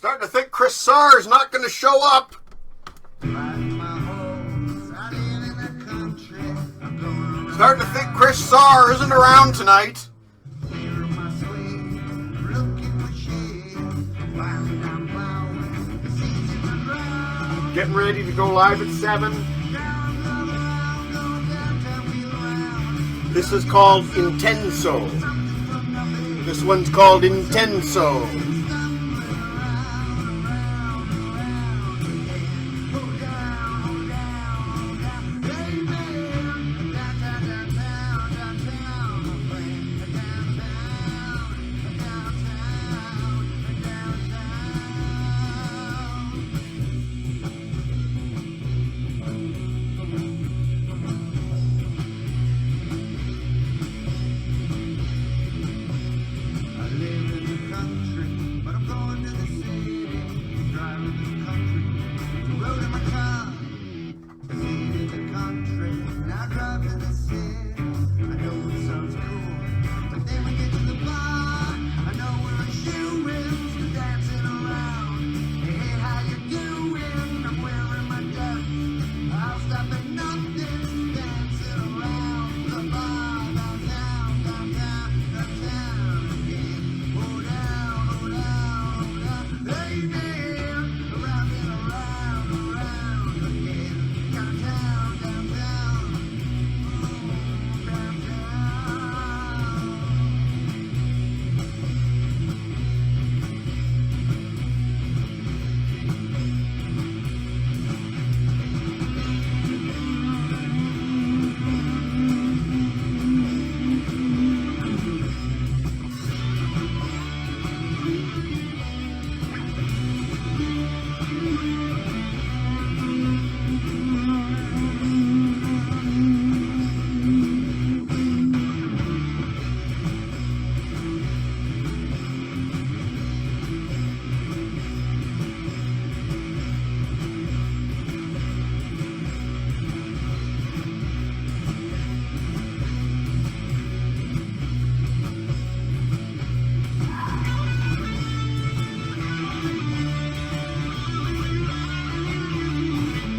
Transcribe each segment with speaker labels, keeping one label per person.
Speaker 1: Starting to think Chris Sarr is not going to show up. Starting to think Chris Sarr isn't around tonight. Getting ready to go live at 7. This is called Intenso. This one's called Intenso.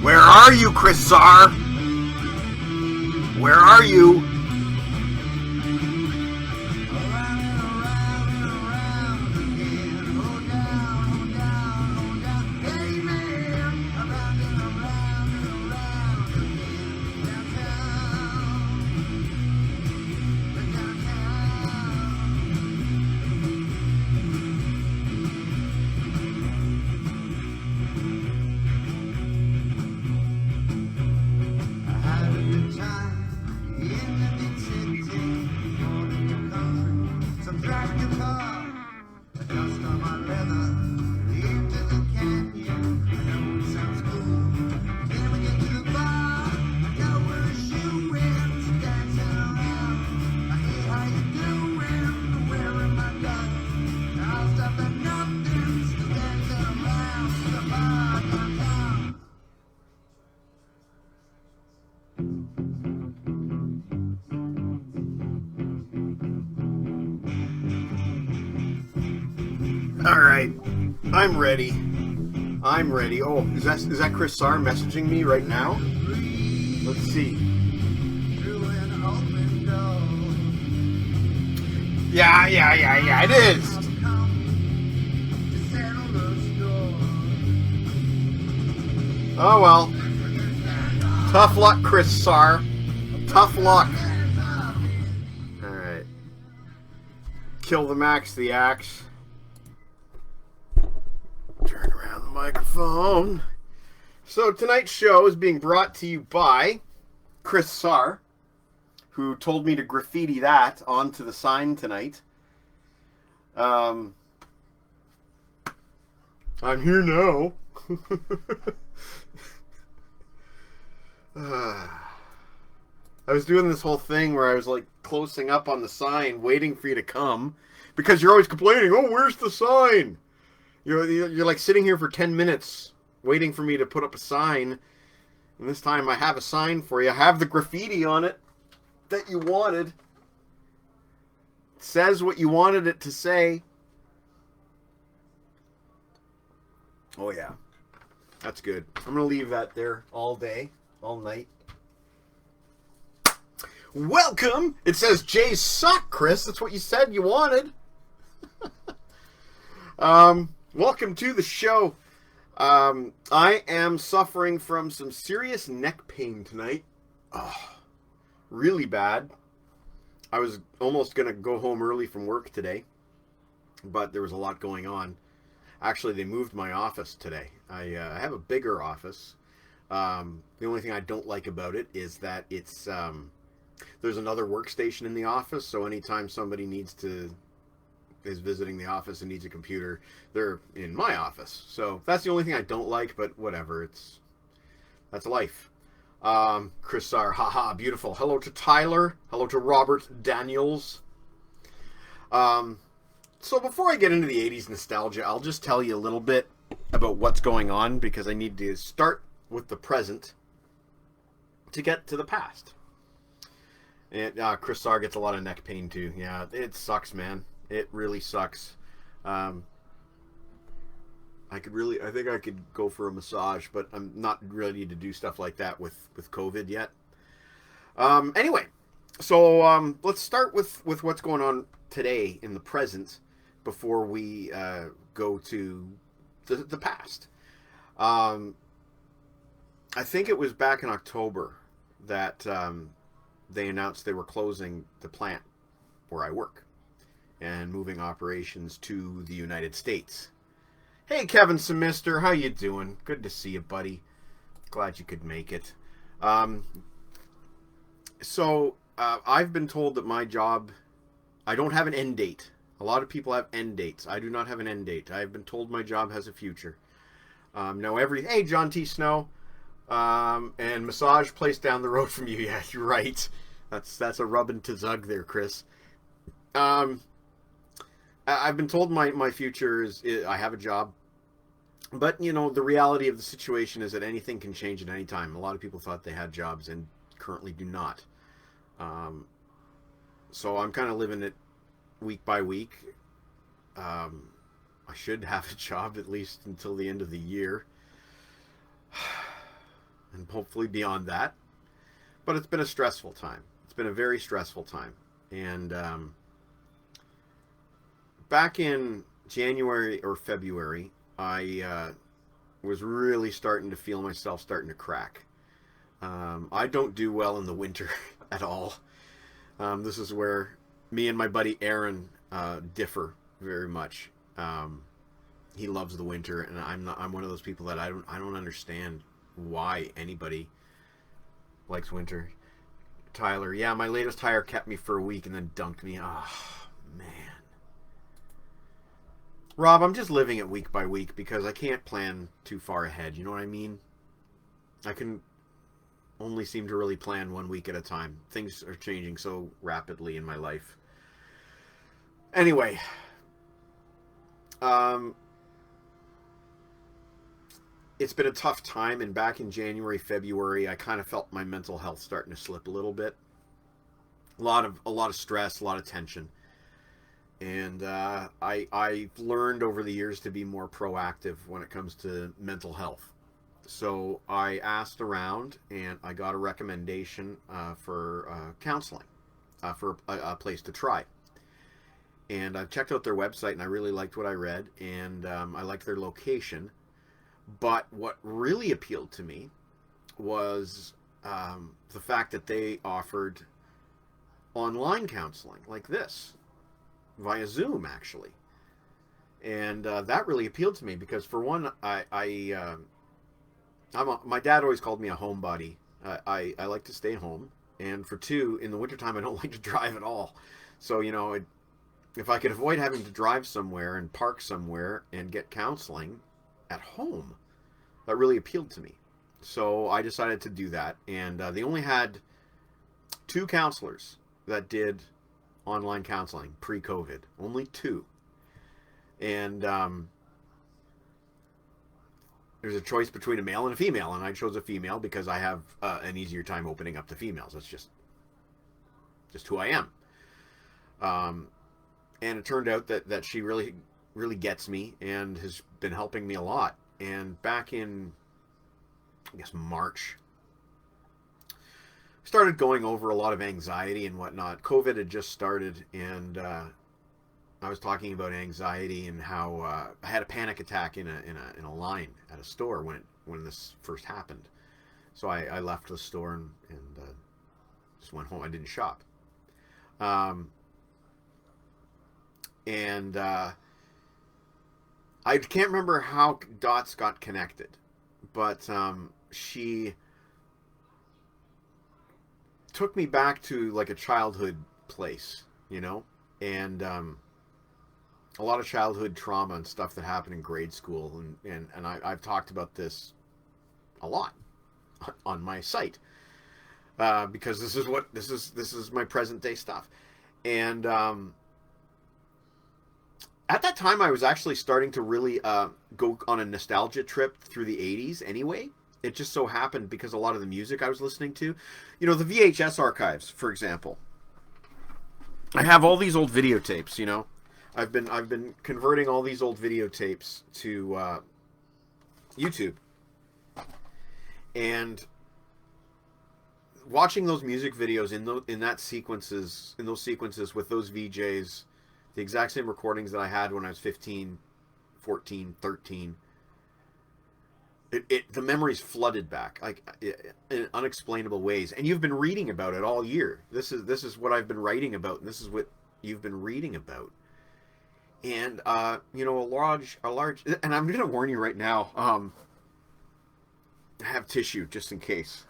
Speaker 1: Where are you, Chris Sarr? Where are you? Alright, I'm ready. I'm ready. Oh, is that Chris Sarr messaging me right now? Let's see. Yeah, it is. Oh well. Tough luck, Chris Sarr. Tough luck. Alright. Kill the Max the Axe. Turn around the microphone. So tonight's show is being brought to you by Chris Sarr, who told me to graffiti that onto the sign tonight. I'm here now. I was doing this whole thing where I was like closing up on the sign, waiting for you to come, because you're always complaining, oh, where's the sign? You're like sitting here for 10 minutes waiting for me to put up a sign. And this time I have a sign for you. I have the graffiti on it that you wanted. It says what you wanted it to say. Oh, yeah. That's good. I'm going to leave that there all day, all night. Welcome! It says Jay's suck, Chris. That's what you said you wanted. Welcome to the show. I am suffering from some serious neck pain tonight. Oh, really bad. I was almost going to go home early from work today, but there was a lot going on. Actually, they moved my office today. I have a bigger office. The only thing I don't like about it is that it's there's another workstation in the office, so anytime somebody is visiting the office and needs a computer, they're in my office. So that's the only thing I don't like, but whatever. That's life. Chris Sar, haha, beautiful. Hello to Tyler. Hello to Robert Daniels. So before I get into the 80s nostalgia, I'll just tell you a little bit about what's going on, because I need to start with the present to get to the past. And Chris Sar gets a lot of neck pain too. Yeah, it sucks, man. It really sucks. I think I could go for a massage, but I'm not ready to do stuff like that with COVID yet. Anyway, so let's start with what's going on today in the present before we go to the past. I think it was back in October that they announced they were closing the plant where I work and moving operations to the United States. Hey, Kevin Semister, how you doing? Good to see you, buddy. Glad you could make it. So I've been told that my job, I don't have an end date. A lot of people have end dates. I do not have an end date. I've been told my job has a future. Hey, John T. Snow, and massage place down the road from you. Yeah, you're right. That's a rubbing to Zug there, Chris. I've been told my future is I have a job, but the reality of the situation is that anything can change at any time. A lot of people thought they had jobs and currently do not. So I'm kind of living it week by week. I should have a job at least until the end of the year, and hopefully beyond that. But it's been a stressful time. It's been a very stressful time. And back in January or February, I was really starting to feel myself starting to crack. I don't do well in the winter at all. This is where me and my buddy Aaron differ very much. He loves the winter, and I'm one of those people that I don't understand why anybody likes winter. Tyler, yeah, my latest hire kept me for a week and then dunked me. Oh, man. Rob, I'm just living it week by week because I can't plan too far ahead. You know what I mean? I can only seem to really plan 1 week at a time. Things are changing so rapidly in my life. Anyway, it's been a tough time, and back in January, February, I kind of felt my mental health starting to slip a little bit. A lot of stress, a lot of tension. And I've learned over the years to be more proactive when it comes to mental health. So I asked around, and I got a recommendation for counseling, for a place to try. And I've checked out their website, and I really liked what I read, and I liked their location. But what really appealed to me was the fact that they offered online counseling like this, via Zoom, actually. And that really appealed to me because, for one, my dad always called me a homebody. I like to stay home. And for two, in the wintertime, I don't like to drive at all. So, if I could avoid having to drive somewhere and park somewhere and get counseling at home, that really appealed to me. So I decided to do that. And they only had 2 counselors that did online counseling pre-COVID. Only 2. And there's a choice between a male and a female, and I chose a female because I have an easier time opening up to females. That's just who I am. And it turned out that she really gets me and has been helping me a lot. And back in, I guess, March, started going over a lot of anxiety and whatnot. COVID had just started, and I was talking about anxiety and how I had a panic attack in a line at a store when this first happened. So I left the store and just went home. I didn't shop. And I can't remember how dots got connected, but she took me back to like a childhood place, you know, and a lot of childhood trauma and stuff that happened in grade school, and I've talked about this a lot on my site because this is my present day stuff, and at that time I was actually starting to really go on a nostalgia trip through the 80s anyway. It just so happened because a lot of the music I was listening to, you know, the VHS archives, for example. I have all these old videotapes, you know. I've been converting all these old videotapes to YouTube, and watching those music videos in those sequences with those VJs, the exact same recordings that I had when I was 15, 14, 13. The memories flooded back like in unexplainable ways, and you've been reading about it all year. This is what I've been writing about, and this is what you've been reading about. And you know, a large, and I'm gonna warn you right now. Have tissue just in case,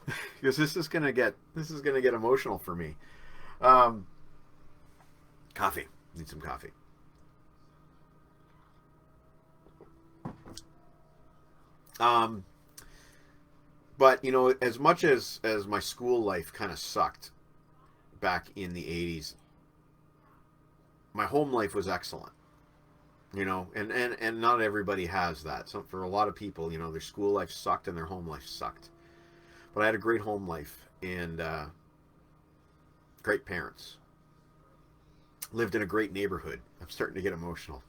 Speaker 1: because this is gonna get emotional for me. Coffee. Need some coffee. But you know, as much as my school life kind of sucked back in the 80s, my home life was excellent. You know, and not everybody has that. So for a lot of people, you know, their school life sucked and their home life sucked. But I had a great home life and great parents. Lived in a great neighborhood. I'm starting to get emotional.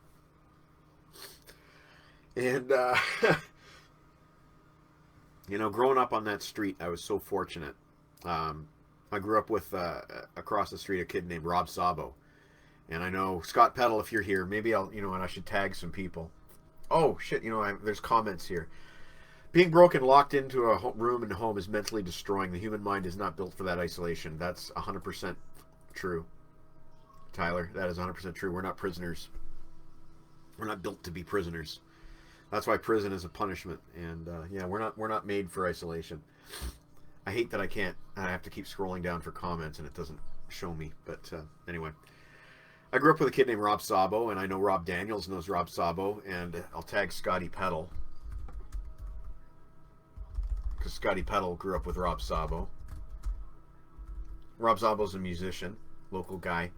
Speaker 1: And you know, growing up on that street, I was so fortunate. I grew up with across the street a kid named Rob Sabo. And I know, Scott Peddle, if you're here, maybe I'll, you know, and I should tag some people. Oh, shit, you know, there's comments here. Being broken, locked into a room in a home is mentally destroying. The human mind is not built for that isolation. That's 100% true. Tyler, that is 100% true. We're not prisoners. We're not built to be prisoners. That's why prison is a punishment. And, yeah, we're not made for isolation. I hate that I have to keep scrolling down for comments and it doesn't show me. But, anyway. I grew up with a kid named Rob Sabo, and I know Rob Daniels knows Rob Sabo, and I'll tag Scotty Peddle, because Scotty Peddle grew up with Rob Sabo. Rob Sabo's a musician, local guy,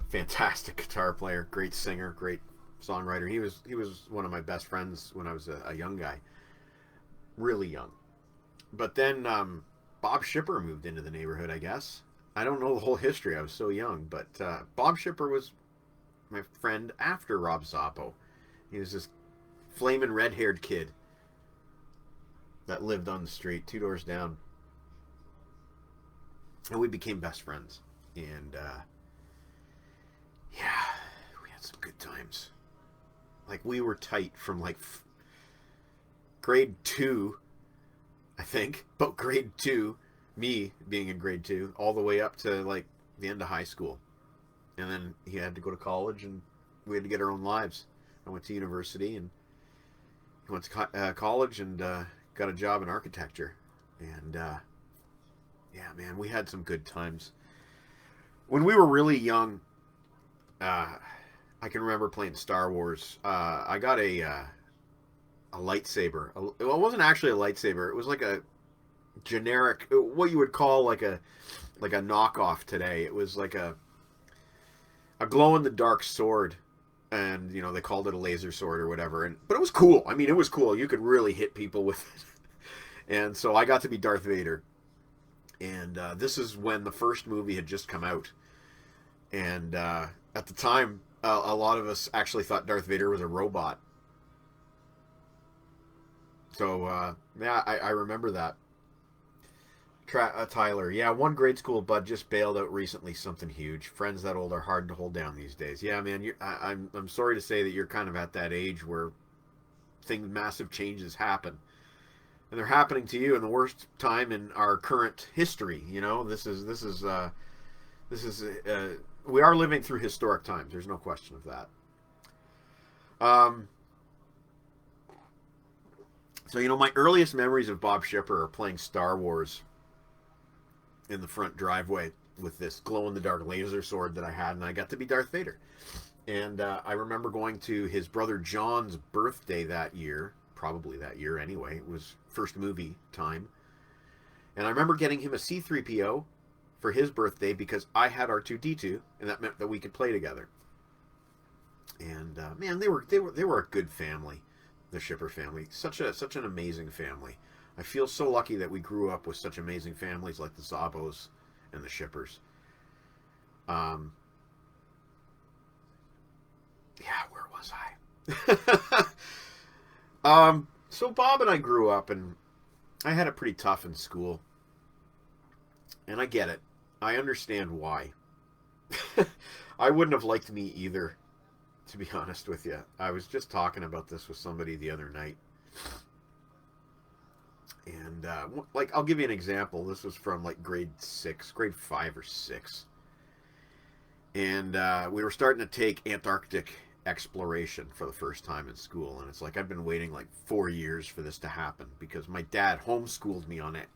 Speaker 1: fantastic guitar player, great singer, great songwriter. He was one of my best friends when I was a young guy, really young. But then Bob Shipper moved into the neighborhood, I guess. I don't know the whole history. I was so young, but Bob Shipper was my friend after Rob Sabo. He was this flaming red-haired kid that lived on the street 2 doors down, and we became best friends. And yeah, we had some good times. Like, we were tight from like grade 2, I think, but grade 2. Me being in grade 2 all the way up to like the end of high school, and then he had to go to college and we had to get our own lives. I went to university and he went to college and got a job in architecture, and yeah, man, we had some good times when we were really young. I can remember playing Star Wars. I got a lightsaber. Well, it wasn't actually a lightsaber. It was like a generic, what you would call like a knockoff today. It was like a glow in the dark sword, and you know, they called it a laser sword or whatever, but it was cool. I mean, it was cool. You could really hit people with it. And so I got to be Darth Vader, and this is when the first movie had just come out, and at the time a lot of us actually thought Darth Vader was a robot. So yeah, I remember that. Tyler, yeah, one grade school bud just bailed out recently. Something huge. Friends that old are hard to hold down these days. Yeah, man, I'm sorry to say that you're kind of at that age where massive changes happen, and they're happening to you in the worst time in our current history. You know, this is we are living through historic times. There's no question of that. Um, so you know, my earliest memories of Bob Shipper are playing Star Wars in the front driveway with this glow in the dark laser sword that I had, and I got to be Darth Vader. And I remember going to his brother John's birthday that year, probably that year anyway. It was first movie time. And I remember getting him a C3PO for his birthday because I had R2D2, and that meant that we could play together. And man, they were a good family, the Shipper family. Such an amazing family. I feel so lucky that we grew up with such amazing families like the Zabos and the Shippers. Um, yeah, where was I? So Bob and I grew up, and I had it pretty tough in school, and I get it. I understand why. I wouldn't have liked me either, to be honest with you. I was just talking about this with somebody the other night. And, like, I'll give you an example. This was from, like, grade 5 or 6. And we were starting to take Antarctic exploration for the first time in school. And it's like I've been waiting, like, 4 years for this to happen because my dad homeschooled me on it.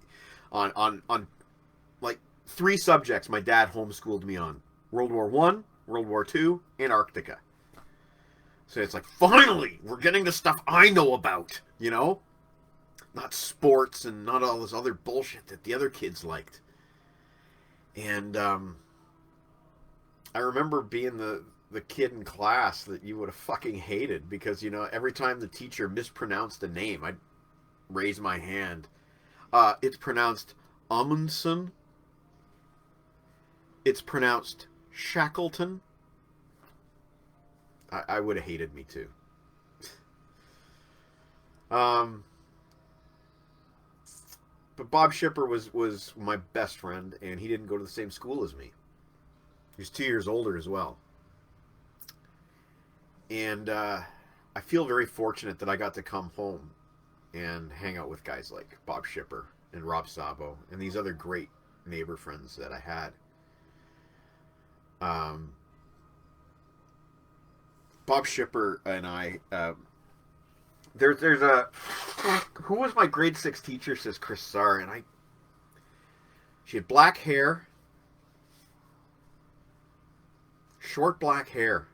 Speaker 1: On like, 3 subjects my dad homeschooled me on. World War One, World War Two, Antarctica. So it's like, finally, we're getting the stuff I know about, you know? Not sports and not all this other bullshit that the other kids liked. And I remember being the kid in class that you would have fucking hated because, you know, every time the teacher mispronounced a name, I'd raise my hand. It's pronounced Amundsen. It's pronounced Shackleton. I would have hated me too. But Bob Shipper was my best friend, and he didn't go to the same school as me. He was 2 years older as well. And I feel very fortunate that I got to come home and hang out with guys like Bob Shipper and Rob Sabo and these other great neighbor friends that I had. Bob Shipper and I, there's a, who was my grade 6 teacher, says Chris Sarr, and she had black hair, short black hair,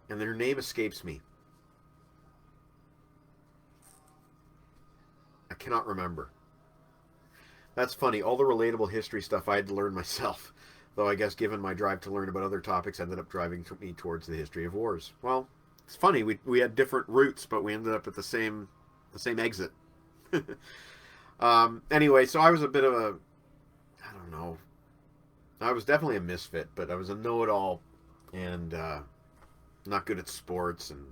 Speaker 1: and her name escapes me. I cannot remember. That's funny. All the relatable history stuff I had to learn myself. Though I guess given my drive to learn about other topics ended up driving me towards the history of wars. Well, it's funny. We had different routes, but we ended up at the same exit. Anyway, so I was a bit of a, I don't know. I was definitely a misfit, but I was a know-it-all and not good at sports and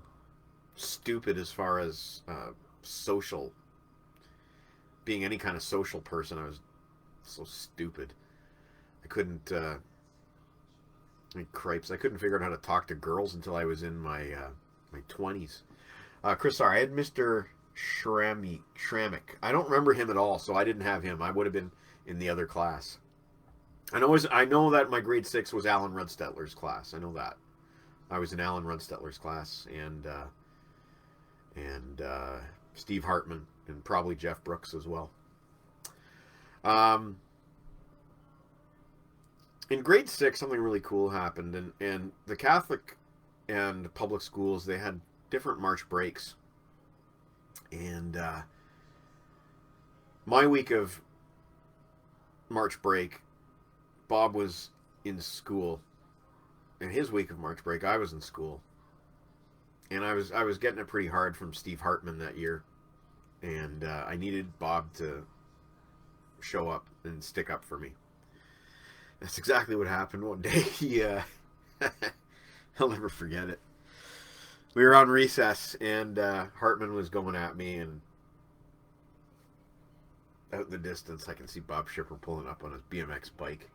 Speaker 1: stupid as far as social, being any kind of social person. I was so stupid. I couldn't, cripes, I couldn't figure out how to talk to girls until I was in my 20s. Chris, sorry, I had Mr. Shramick. I don't remember him at all, so I didn't have him. I would have been in the other class. I know that my grade 6 was Alan Rudstetler's class. I know that. I was in Alan Rudstetler's class, and Steve Hartman, and probably Jeff Brooks as well. In grade 6, something really cool happened, and the Catholic and public schools, they had different March breaks. And my week of March break, Bob was in school. And his week of March break, I was in school. And I was getting it pretty hard from Steve Hartman that year. And I needed Bob to show up and stick up for me. That's exactly what happened one day. I'll never forget it. we were on recess, and Hartman was going at me, and out in the distance, I can see Bob Shipper pulling up on his BMX bike.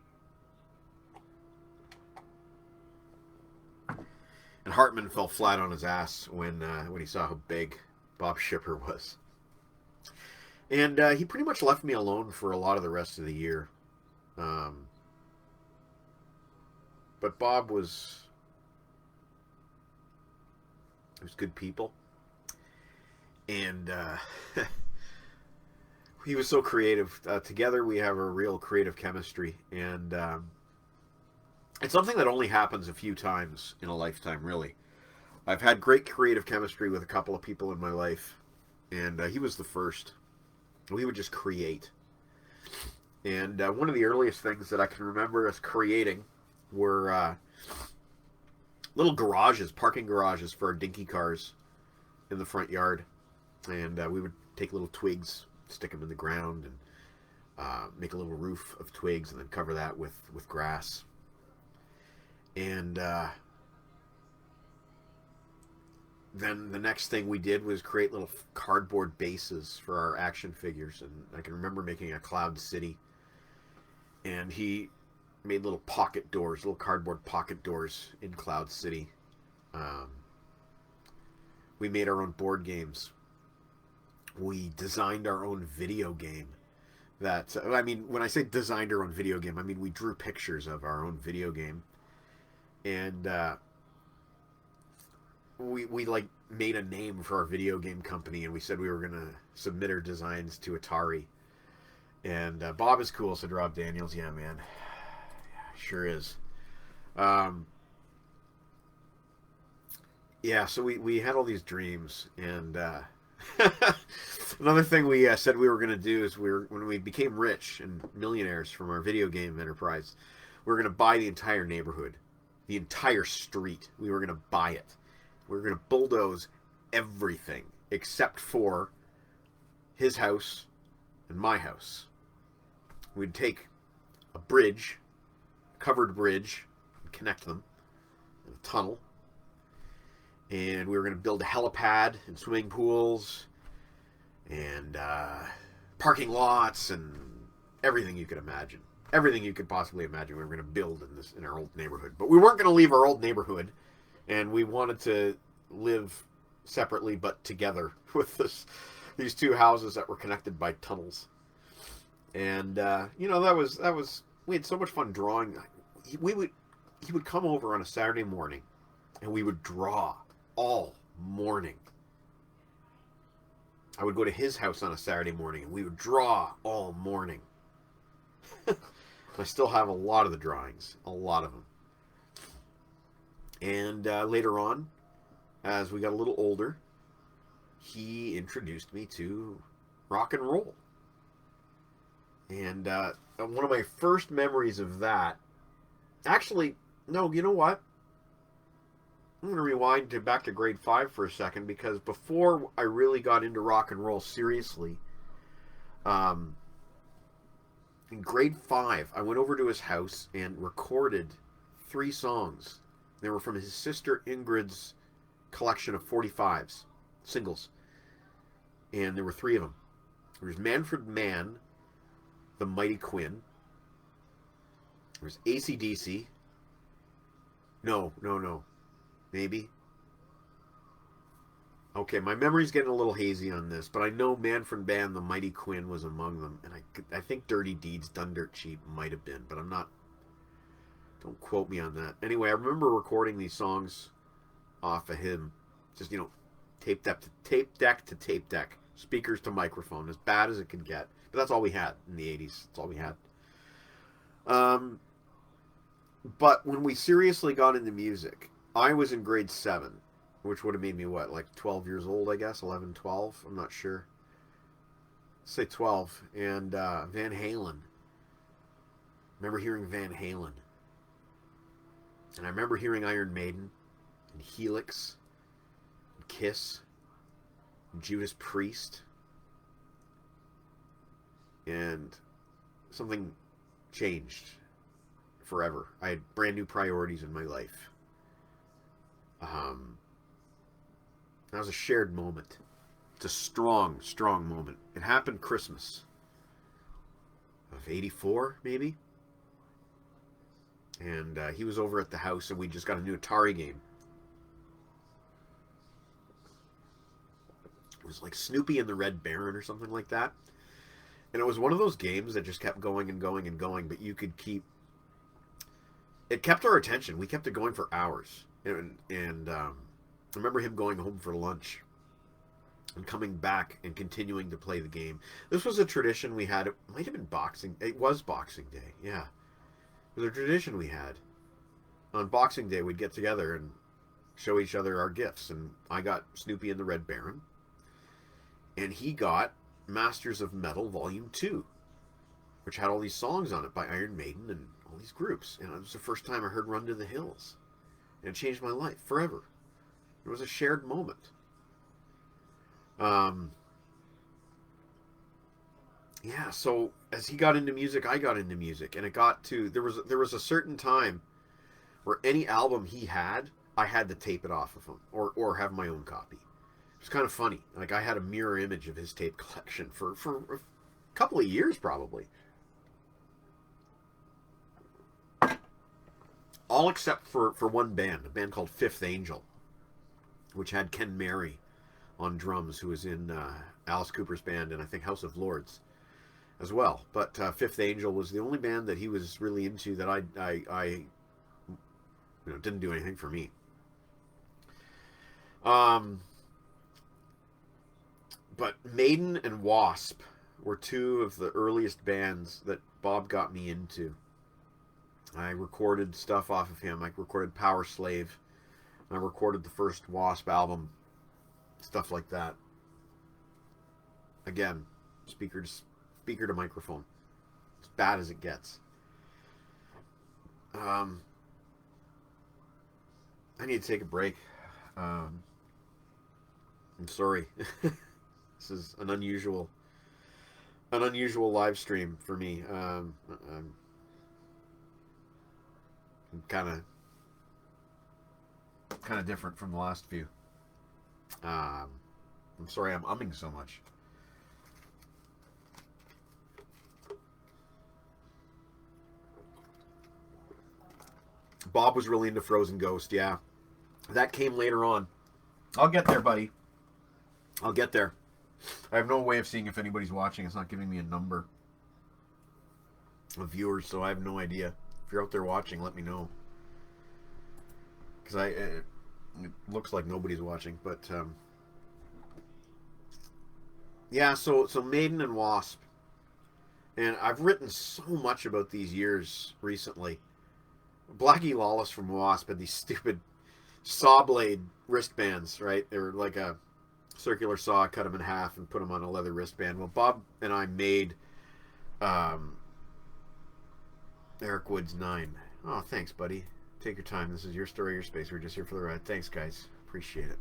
Speaker 1: And Hartman fell flat on his ass when he saw how big Bob Shipper was. And he pretty much left me alone for a lot of the rest of the year. But Bob was good people, and he was so creative. Together, we have a real creative chemistry, and it's something that only happens a few times in a lifetime. Really, I've had great creative chemistry with a couple of people in my life, and he was the first. We would just create, and one of the earliest things that I can remember us creating were little garages, parking garages for our dinky cars in the front yard. And we would take little twigs, stick them in the ground, and make a little roof of twigs, and then cover that with grass. And then the next thing we did was create little cardboard bases for our action figures. And I can remember making a Cloud City. And he made little pocket doors, little cardboard pocket doors in Cloud City. We made our own board games. We designed our own video game. That, I mean, when I say designed our own video game, I mean we drew pictures of our own video game. And we like made a name for our video game company, and we said we were going to submit our designs to Atari. And Bob is cool, said Rob Daniels. Yeah, man. Sure is. Yeah, so we had all these dreams, and another thing we said we were going to do is when we became rich and millionaires from our video game enterprise, we were going to buy the entire neighborhood, the entire street. We were going to buy it. We were going to bulldoze everything except for his house and my house. We'd take a bridge, covered bridge, and connect them in a tunnel. And we were going to build a helipad and swimming pools and parking lots and everything you could imagine. Everything you could possibly imagine we were going to build in our old neighborhood. But we weren't going to leave our old neighborhood, and we wanted to live separately but together with these two houses that were connected by tunnels. And you know, that was we had so much fun drawing. He would come over on a Saturday morning, and we would draw all morning. I would go to his house on a Saturday morning, and we would draw all morning. I still have a lot of the drawings, a lot of them. And later on, as we got a little older, he introduced me to rock and roll. And one of my first memories of that, actually, no, you know what? I'm going to rewind back to grade 5 for a second, because before I really got into rock and roll seriously, in grade 5, I went over to his house and recorded 3 songs. They were from his sister Ingrid's collection of 45s, singles. And there were 3 of them. There was Manfred Mann, the Mighty Quinn. There was AC/DC. No. Maybe. Okay, my memory's getting a little hazy on this, but I know Manfred Mann, the Mighty Quinn, was among them, and I think Dirty Deeds Done Dirt Cheap might have been, but I'm not. Don't quote me on that. Anyway, I remember recording these songs off of him, just tape deck to tape deck, speakers to microphone, as bad as it could get. But that's all we had in the 80s. That's all we had. But when we seriously got into music, I was in grade 7, which would have made me, what, like 12 years old, I guess? 11, 12? I'm not sure. Let's say 12. And Van Halen. I remember hearing Van Halen. And I remember hearing Iron Maiden, and Helix, and Kiss, and Judas Priest. And something changed forever. I had brand new priorities in my life. That was a shared moment. It's a strong, strong moment. It happened Christmas of '84, maybe. And he was over at the house, and we just got a new Atari game. It was like Snoopy and the Red Baron or something like that. And it was one of those games that just kept going and going and going, but you could keep... It kept our attention. We kept it going for hours. And I remember him going home for lunch and coming back and continuing to play the game. This was a tradition we had. It might have been Boxing... It was Boxing Day, yeah. It was a tradition we had. On Boxing Day, we'd get together and show each other our gifts. And I got Snoopy and the Red Baron. And he got Masters of Metal Volume 2, which had all these songs on it by Iron Maiden and all these groups. And it was the first time I heard Run to the Hills. And it changed my life forever. It was a shared moment. Yeah, so as he got into music, I got into music. And it got to... There was a certain time where any album he had, I had to tape it off of him. Or have my own copy. It was kind of funny. Like, I had a mirror image of his tape collection for a couple of years, probably. All except for one band, a band called Fifth Angel, which had Ken Mary on drums, who was in Alice Cooper's band and I think House of Lords as well. But Fifth Angel was the only band that he was really into that I didn't do anything for me. But Maiden and Wasp were two of the earliest bands that Bob got me into. I recorded stuff off of him. I recorded Power Slave. I recorded the first Wasp album. Stuff like that. Again, speaker to microphone. As bad as it gets. I need to take a break. I'm sorry. This is an unusual live stream for me. I'm kind of different from the last few. I'm sorry I'm umming so much. Bob was really into Frozen Ghost, yeah. That came later on. I'll get there, buddy. I'll get there. I have no way of seeing if anybody's watching. It's not giving me a number of viewers, so I have no idea. If you're out there watching, let me know. Because it looks like nobody's watching, but yeah. So Maiden and Wasp, and I've written so much about these years recently. Blackie Lawless from Wasp had these stupid saw blade wristbands, right? They were like a circular saw, cut them in half, and put them on a leather wristband. Well, Bob and I made Eric Woods 9. Oh, thanks, buddy. Take your time. This is your story, your space. We're just here for the ride. Thanks, guys. Appreciate it.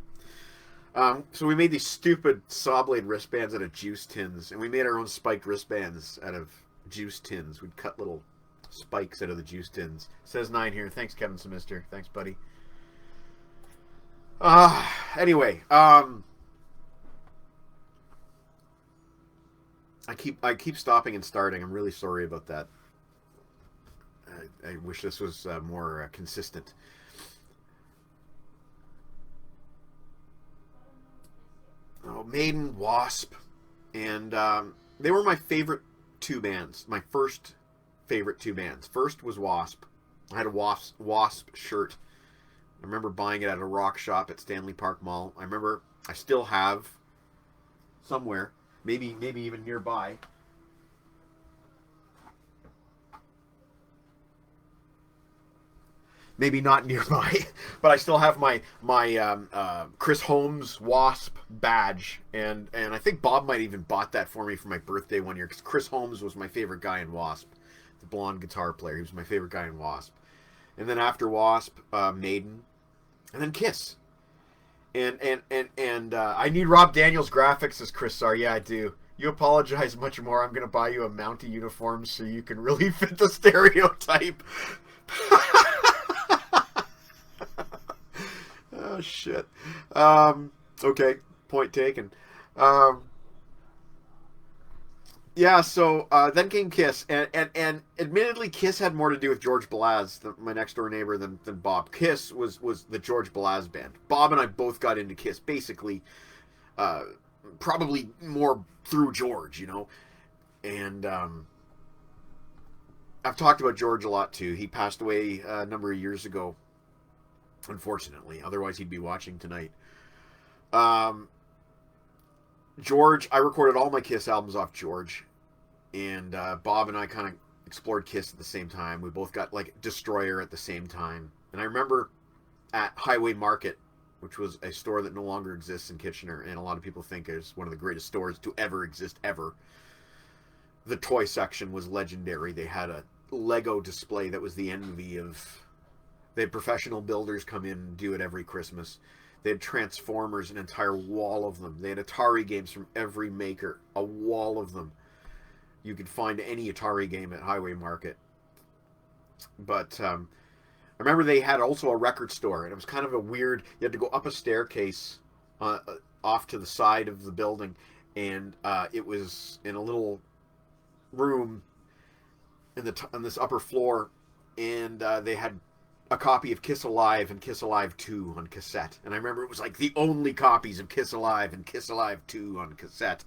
Speaker 1: So we made these stupid saw blade wristbands out of juice tins, and we made our own spiked wristbands out of juice tins. We'd cut little spikes out of the juice tins. Says 9 here. Thanks, Kevin Semister. Thanks, buddy. Anyway, I keep stopping and starting. I'm really sorry about that. I wish this was more consistent. Oh, Maiden, Wasp, and they were my favorite two bands. My first favorite two bands. First was Wasp. I had a Wasp shirt. I remember buying it at a rock shop at Stanley Park Mall. I remember I still have somewhere, maybe even nearby. Maybe not nearby, but I still have my Chris Holmes Wasp badge, and I think Bob might even bought that for me for my birthday one year, because Chris Holmes was my favorite guy in Wasp, the blonde guitar player. He was my favorite guy in Wasp, and then after Wasp, Maiden, and then Kiss, and I need Rob Daniels graphics, says Chris Sar. Yeah, I do. You apologize much more. I'm gonna buy you a Mountie uniform so you can really fit the stereotype. Oh shit. Okay, point taken. Um, yeah, so then came Kiss, and admittedly, Kiss had more to do with George Blaz, my next door neighbor, than Bob. Kiss was the George Blaz band. Bob and I both got into Kiss, basically, uh, probably more through George, and I've talked about George a lot too. He passed away a number of years ago, unfortunately. Otherwise, he'd be watching tonight. Um, George, I recorded all my Kiss albums off George, and Bob and I kind of explored Kiss at the same time. We both got like Destroyer at the same time, and I remember at Highway Market, which was a store that no longer exists in Kitchener, and a lot of people think is one of the greatest stores to ever exist ever. The toy section was legendary. They had a Lego display that was the envy of. They had professional builders come in and do it every Christmas. They had Transformers, an entire wall of them. They had Atari games from every maker, a wall of them. You could find any Atari game at Highway Market. But I remember they had also a record store, and it was kind of a weird. You had to go up a staircase off to the side of the building, and it was in a little room on this upper floor, and they had a copy of Kiss Alive and Kiss Alive 2 on cassette. And I remember it was like the only copies of Kiss Alive and Kiss Alive 2 on cassette.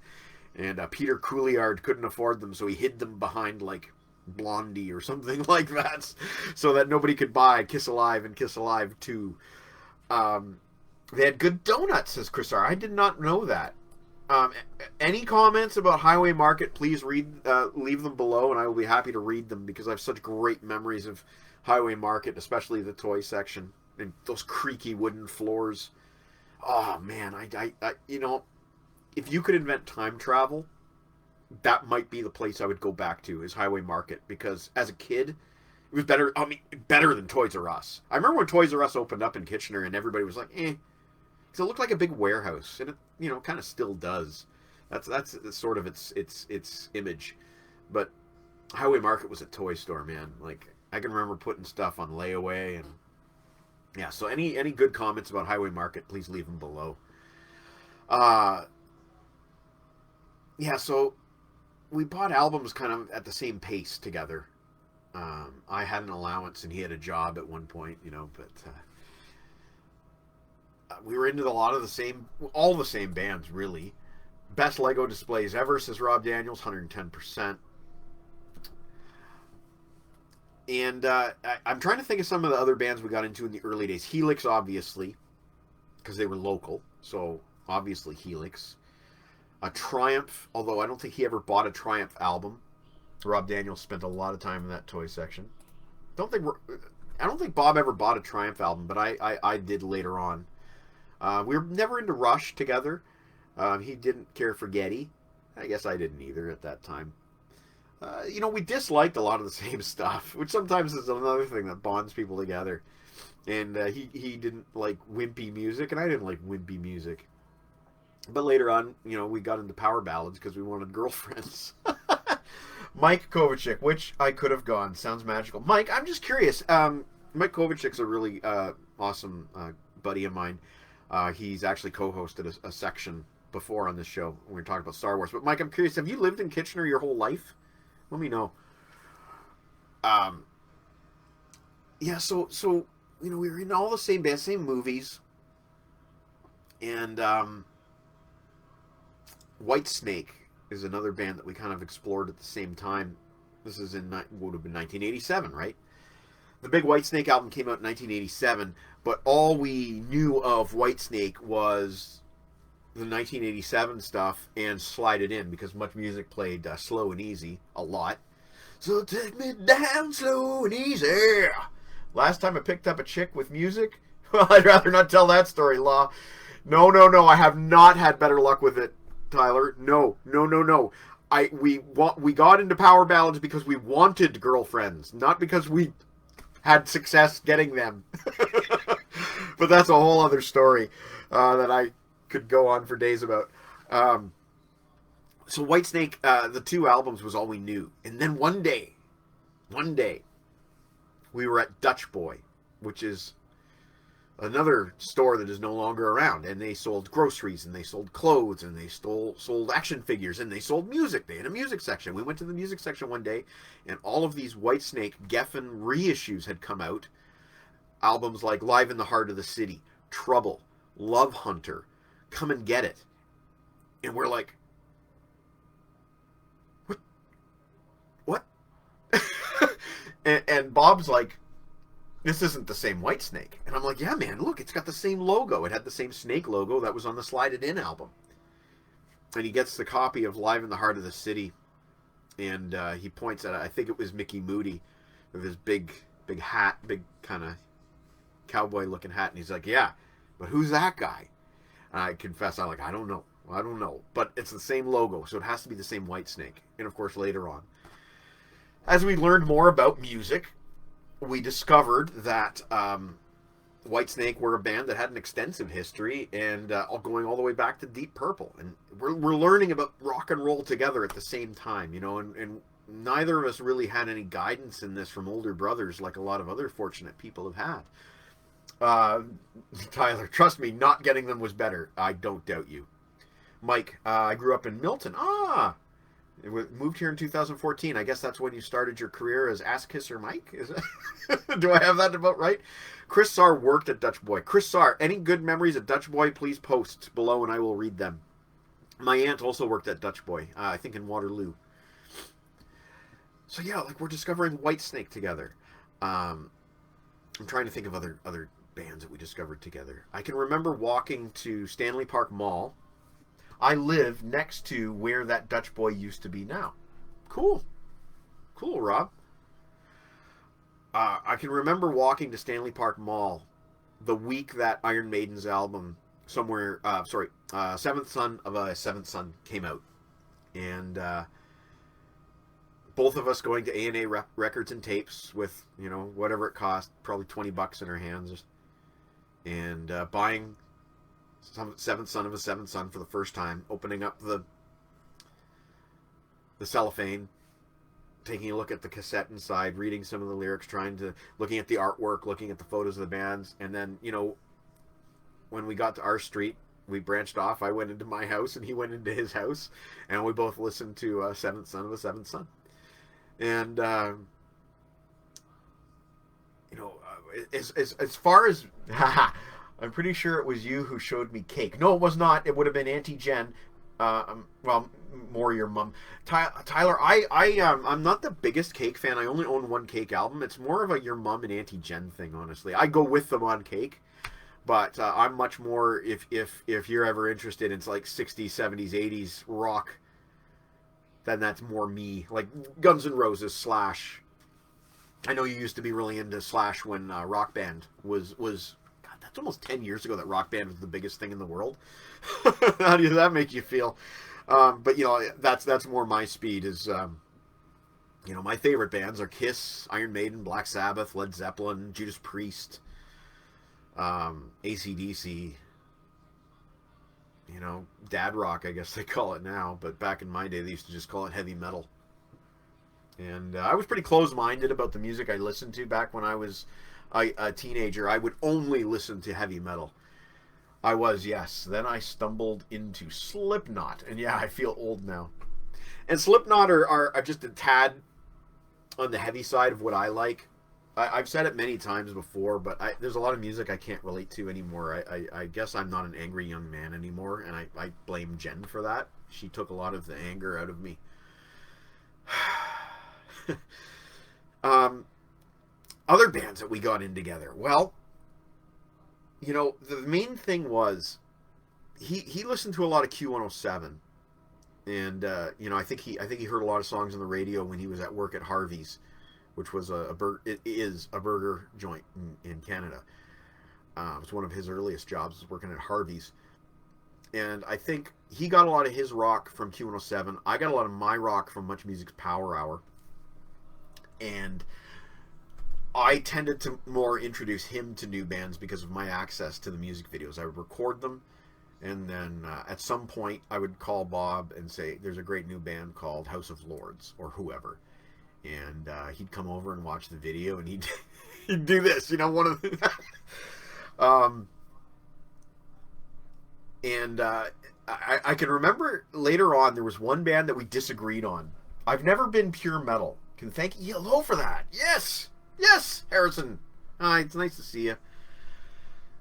Speaker 1: And Peter Couliard couldn't afford them, so he hid them behind like Blondie or something like that, so that nobody could buy Kiss Alive and Kiss Alive 2. They had good donuts, says Chris R. I did not know that. Any comments about Highway Market, please leave them below, and I will be happy to read them, because I have such great memories of Highway Market, especially the toy section and those creaky wooden floors. Oh man, I if you could invent time travel, that might be the place I would go back to, is Highway Market, because as a kid, it was better. I mean, better than Toys R Us. I remember when Toys R Us opened up in Kitchener, and everybody was like, "Eh," because it looked like a big warehouse, and it, kind of still does. That's sort of its image, but Highway Market was a toy store, man. Like I can remember putting stuff on layaway, and yeah. So any good comments about Highway Market, please leave them below. Uh yeah. So we bought albums kind of at the same pace together. I had an allowance and he had a job at one point, but we were into a lot of all the same bands, really. Best Lego displays ever, says Rob Daniels, 110%. And I'm trying to think of some of the other bands we got into in the early days. Helix, obviously, because they were local, so obviously Helix. A Triumph, although I don't think he ever bought a Triumph album. Rob Daniels spent a lot of time in that toy section. I don't think Bob ever bought a Triumph album, but I did later on. We were never into Rush together. He didn't care for Getty. I guess I didn't either at that time. We disliked a lot of the same stuff, which sometimes is another thing that bonds people together. And he didn't like wimpy music, and I didn't like wimpy music. But later on, we got into power ballads because we wanted girlfriends. Mike Kovacic, which I could have gone. Sounds magical. Mike, I'm just curious. Mike Kovacic's a really awesome buddy of mine. He's actually co-hosted a section before on this show when we were talking about Star Wars. But Mike, I'm curious, have you lived in Kitchener your whole life? Let me know. Yeah, so we were in all the same bands, same movies. And Whitesnake is another band that we kind of explored at the same time. This is would have been 1987, right? The big Whitesnake album came out in 1987, but all we knew of Whitesnake was the 1987 stuff and Slide It In, because Much Music played Slow and Easy a lot. So take me down slow and easy. Last time I picked up a chick with music? Well, I'd rather not tell that story, Law. No. I have not had better luck with it, Tyler. No. We got into power ballads because we wanted girlfriends, not because we had success getting them. But that's a whole other story that I could go on for days about. So Whitesnake, the two albums was all we knew. And then one day, we were at Dutch Boy, which is another store that is no longer around, and they sold groceries, and they sold clothes, and they sold action figures, and they sold music. They had a music section. We went to the music section one day, and all of these Whitesnake Geffen reissues had come out. Albums like Live in the Heart of the City, Trouble, Love Hunter, Come and Get It. And we're like, what? and Bob's like, this isn't the same Whitesnake. And I'm like, yeah, man, look, it's got the same logo. It had the same Snake logo that was on the Slide It In album. And he gets the copy of Live in the Heart of the City, and he points at, I think it was Mickey Moody, with his big hat, big kind of cowboy-looking hat, and he's like, yeah, but who's that guy? And I confess, I'm like, I don't know. But it's the same logo, so it has to be the same Whitesnake. And, of course, later on, as we learned more about music, we discovered that Whitesnake were a band that had an extensive history, and going all the way back to Deep Purple. And we're learning about rock and roll together at the same time, you know, and neither of us really had any guidance in this from older brothers like a lot of other fortunate people have had. Tyler, trust me, not getting them was better. I don't doubt you. Mike, I grew up in Milton. Moved here in 2014. I guess that's when you started your career as Ass Kisser Mike? Is it? Do I have that about right? Chris Sarr worked at Dutch Boy. Chris Sarr, any good memories at Dutch Boy, please post below and I will read them. My aunt also worked at Dutch Boy, I think in Waterloo. So yeah, like we're discovering Whitesnake together. I'm trying to think of other bands that we discovered together. I can remember walking to Stanley Park Mall. I live next to where that Dutch Boy used to be now. Cool, Rob. I can remember walking to Stanley Park Mall the week that Iron Maiden's album, Seventh Son of a Seventh Son came out, and both of us going to A&A Records and Tapes with, you know, whatever it cost, probably $20 in our hands, and buying Seventh Son of a Seventh Son for the first time, opening up the cellophane, taking a look at the cassette inside, reading some of the lyrics, looking at the artwork, looking at the photos of the bands, and then, you know, when we got to our street, we branched off. I went into my house and he went into his house, and we both listened to Seventh Son of a Seventh Son. And you know, as far as I'm pretty sure it was you who showed me Cake. No, it was not. It would have been Auntie Jen. Well, more your mom. Tyler, I'm not the biggest Cake fan. I only own one Cake album. It's more of a your mom and Auntie Jen thing, honestly. I go with them on Cake, but I'm much more, if you're ever interested in like 60s, 70s, 80s rock, then that's more me. Like Guns N' Roses, Slash. I know you used to be really into Slash when Rock Band was God, that's almost 10 years ago that Rock Band was the biggest thing in the world. How does that make you feel? But you know, that's more my speed. Is you know, my favorite bands are Kiss, Iron Maiden, Black Sabbath, Led Zeppelin, Judas Priest, AC/DC. You know, dad rock, I guess they call it now, but back in my day, they used to just call it heavy metal. And I was pretty closed-minded about the music I listened to back when I was a teenager. I would only listen to heavy metal. I was, yes. Then I stumbled into Slipknot, and yeah, I feel old now. And Slipknot are just a tad on the heavy side of what I like. I've said it many times before, but there's a lot of music I can't relate to anymore. I guess I'm not an angry young man anymore, and I blame Jen for that. She took a lot of the anger out of me. Other bands that we got in together. Well, you know, the main thing was he listened to a lot of Q107, and you know, I think he heard a lot of songs on the radio when he was at work at Harvey's, which was it is a burger joint in Canada. It was one of his earliest jobs, was working at Harvey's. And I think he got a lot of his rock from Q107. I got a lot of my rock from Much Music's Power Hour. And I tended to more introduce him to new bands because of my access to the music videos. I would record them, and then at some point I would call Bob and say, there's a great new band called House of Lords, or whoever. And he'd come over and watch the video, and he'd do this, you know, one of the... Um, and I can remember later on there was one band that we disagreed on. I've never been pure metal. Can thank ELO for that. Yes, yes, Harrison. Hi, it's nice to see you.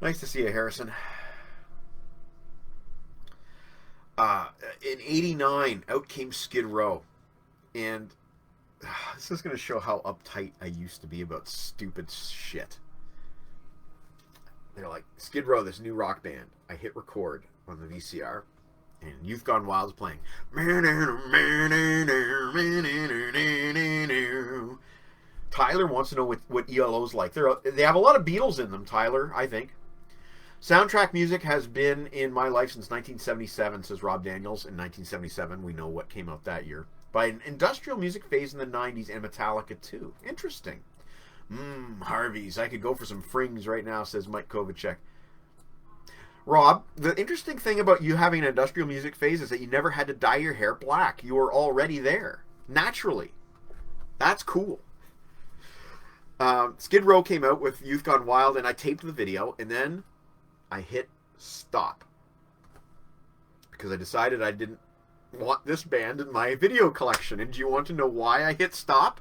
Speaker 1: Nice to see you, Harrison. In '89, out came Skid Row, and this is going to show how uptight I used to be about stupid shit. They're like, Skid Row, this new rock band. I hit record on the VCR, and Youth Gone Wild is playing. Tyler wants to know what ELO's like. They have a lot of Beatles in them, Tyler, I think. Soundtrack music has been in my life since 1977, says Rob Daniels. In 1977, we know what came out that year. By an industrial music phase in the 90s and Metallica too. Interesting. Harvey's. I could go for some frings right now, says Mike Kovacek. Rob, the interesting thing about you having an industrial music phase is that you never had to dye your hair black. You were already there. Naturally. That's cool. Skid Row came out with Youth Gone Wild, and I taped the video, and then I hit stop. Because I decided I didn't want this band in my video collection. And do you want to know why I hit stop?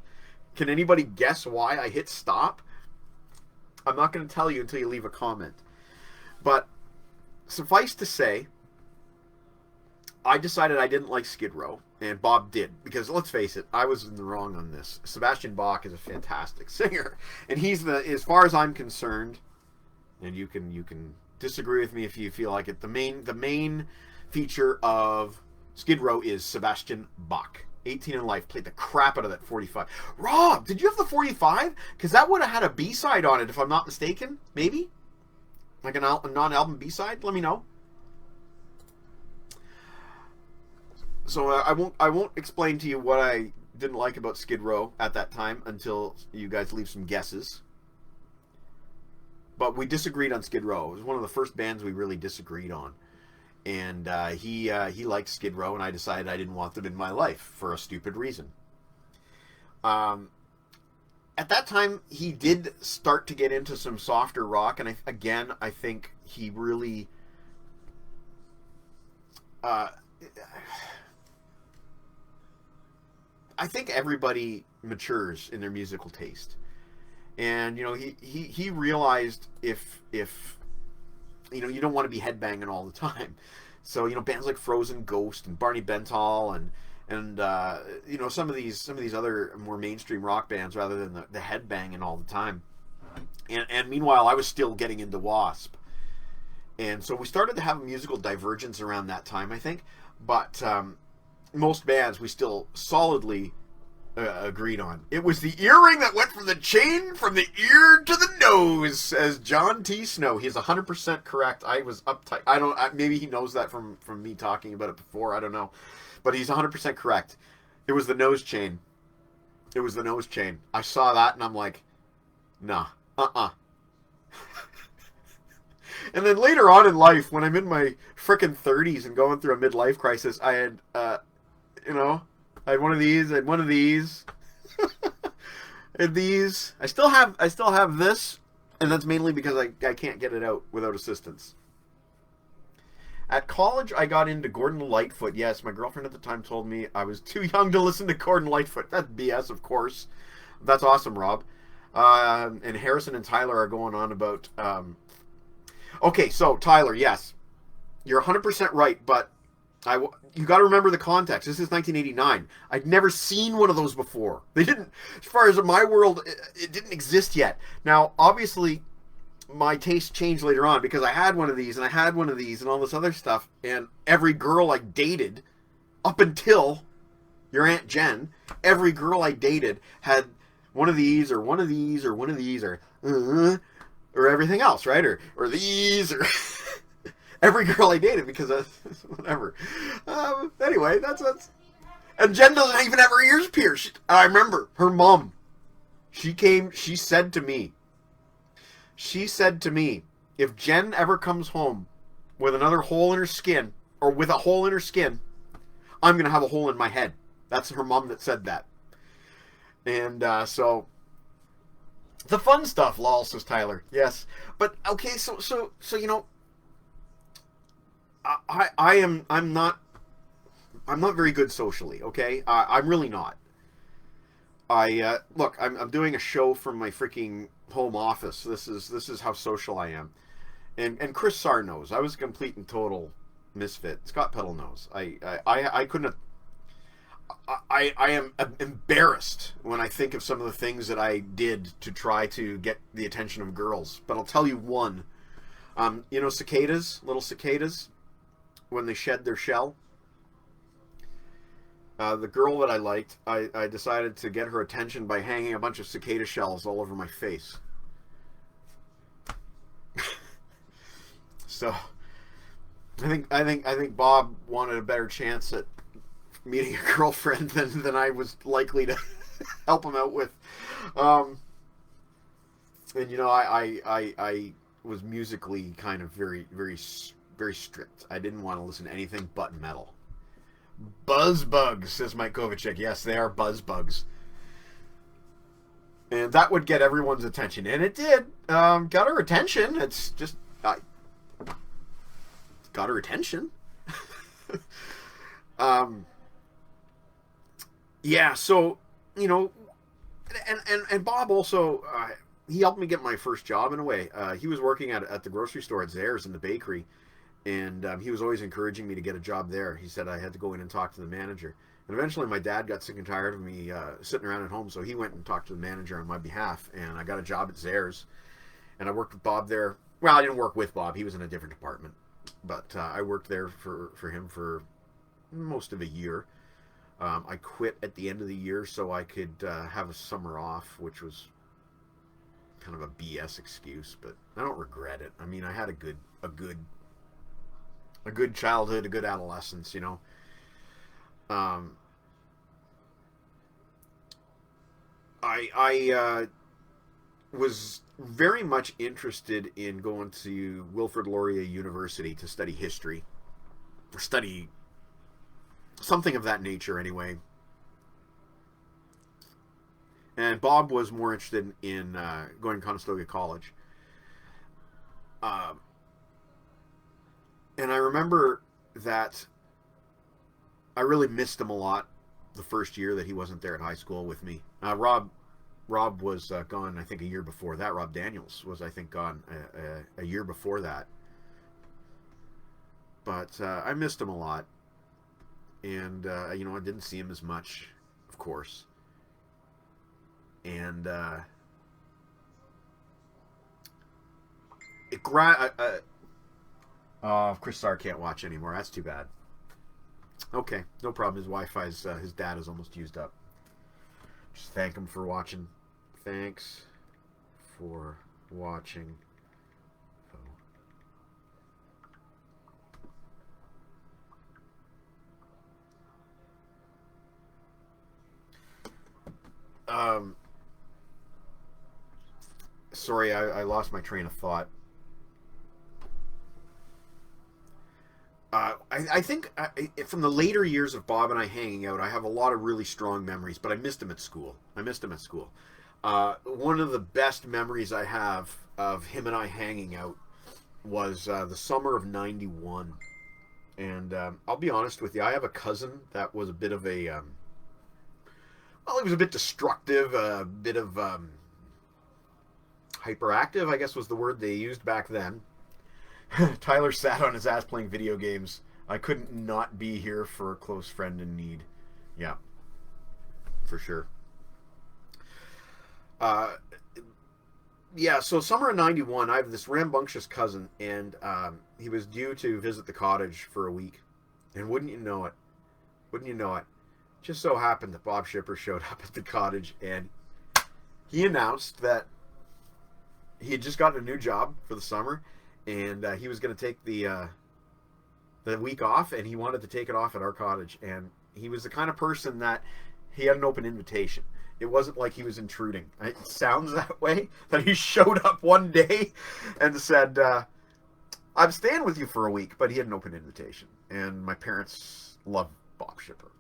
Speaker 1: Can anybody guess why I hit stop? I'm not going to tell you until you leave a comment. But suffice to say, I decided I didn't like Skid Row, and Bob did. Because let's face it, I was in the wrong on this. Sebastian Bach is a fantastic singer. And he's as far as I'm concerned, and you can disagree with me if you feel like it, the main feature of Skid Row is Sebastian Bach. 18 in Life, played the crap out of that 45. Rob, did you have the 45? Because that would have had a B-side on it, if I'm not mistaken. Maybe? Like a non-album B-side? Let me know. So I won't explain to you what I didn't like about Skid Row at that time until you guys leave some guesses. But we disagreed on Skid Row. It was one of the first bands we really disagreed on. And he liked Skid Row, and I decided I didn't want them in my life for a stupid reason. At that time, he did start to get into some softer rock, and I think he really... I think everybody matures in their musical taste. And, he realized if you don't want to be headbanging all the time. So, bands like Frozen Ghost and Barney Bentall and some of these other more mainstream rock bands rather than the headbanging all the time. And meanwhile, I was still getting into Wasp. And so we started to have a musical divergence around that time, I think. But most bands we still solidly agreed on. It was the earring that went from the chain from the ear to the nose, says John T. Snow. He's 100% correct. I was uptight. Maybe he knows that from me talking about it before. I don't know. But he's 100% correct. It was the nose chain. It was the nose chain. I saw that and I'm like, nah. And then later on in life, when I'm in my frickin' 30s and going through a midlife crisis, I had, I had one of these. I had one of these. And these. I still have this, and that's mainly because I can't get it out without assistance. At college, I got into Gordon Lightfoot. Yes, my girlfriend at the time told me I was too young to listen to Gordon Lightfoot. That's BS, of course. That's awesome, Rob. And Harrison and Tyler are going on about... Okay, so, Tyler, yes. You're 100% right, but... you got to remember the context. This is 1989. I'd never seen one of those before. They didn't, as far as my world, it didn't exist yet. Now, obviously, my taste changed later on because I had one of these and I had one of these and all this other stuff. And every girl I dated, up until your Aunt Jen, every girl I dated had one of these or one of these or one of these or everything else, right? Or these or... Every girl I dated because of whatever. Anyway, that's... And Jen doesn't even have her ears pierced. I remember her mom. She said to me, if Jen ever comes home with another hole in her skin, or with a hole in her skin, I'm going to have a hole in my head. That's her mom that said that. And so The fun stuff, lol, says Tyler. Yes. But, okay, so you know, I'm not very good socially, okay? I'm really not. Look, I'm doing a show from my freaking home office. This is how social I am. And Chris Sarr knows I was a complete and total misfit. Scott Peddle knows. I couldn't have. I am embarrassed when I think of some of the things that I did to try to get the attention of girls. But I'll tell you one. You know, cicadas, little cicadas, when they shed their shell. The girl that I liked, I decided to get her attention by hanging a bunch of cicada shells all over my face. So, I think Bob wanted a better chance at meeting a girlfriend than I was likely to help him out with. And you know, I was musically kind of very strict. I didn't want to listen to anything but metal. Buzz bugs, says Mike Kovacic. Yes, they are buzz bugs. And that would get everyone's attention. And it did. Got her attention. It's just... got her attention. Yeah, so, you know... And Bob also... he helped me get my first job in a way. He was working at the grocery store at Zares in the bakery. And he was always encouraging me to get a job there. He said I had to go in and talk to the manager. And eventually my dad got sick and tired of me sitting around at home, so he went and talked to the manager on my behalf. And I got a job at Zares. And I worked with Bob there. Well, I didn't work with Bob. He was in a different department. But I worked there for him for most of a year. I quit at the end of the year so I could have a summer off, which was kind of a BS excuse. But I don't regret it. I mean, I had a good childhood, a good adolescence, you know. I was very much interested in going to Wilfrid Laurier University to study history, or study something of that nature anyway. And Bob was more interested in going to Conestoga College. And I remember that I really missed him a lot the first year that he wasn't there at high school with me. Rob was gone, I think, a year before that. Rob Daniels was, I think, gone a year before that. But I missed him a lot. And, you know, I didn't see him as much, of course. And Chris Sarr can't watch anymore. That's too bad. Okay, no problem. His Wi-Fi's, his data is almost used up. Just thank him for watching. Thanks for watching. Sorry, I lost my train of thought. I think from the later years of Bob and I hanging out, I have a lot of really strong memories, but I missed him at school. One of the best memories I have of him and I hanging out was the summer of '91. And I'll be honest with you, I have a cousin that was a bit of a... well, he was a bit destructive, a bit of hyperactive, I guess was the word they used back then. Tyler sat on his ass playing video games. I couldn't not be here for a close friend in need. Yeah, for sure. Yeah, so summer of '91, I have this rambunctious cousin, and he was due to visit the cottage for a week. And wouldn't you know it, just so happened that Bob Shipper showed up at the cottage, and he announced that he had just gotten a new job for the summer, and he was going to take the week off, and he wanted to take it off at our cottage. And he was the kind of person that he had an open invitation. It wasn't like he was intruding. It sounds that way, that he showed up one day and said, I'm staying with you for a week, but he had an open invitation. And my parents loved Bob Shipper.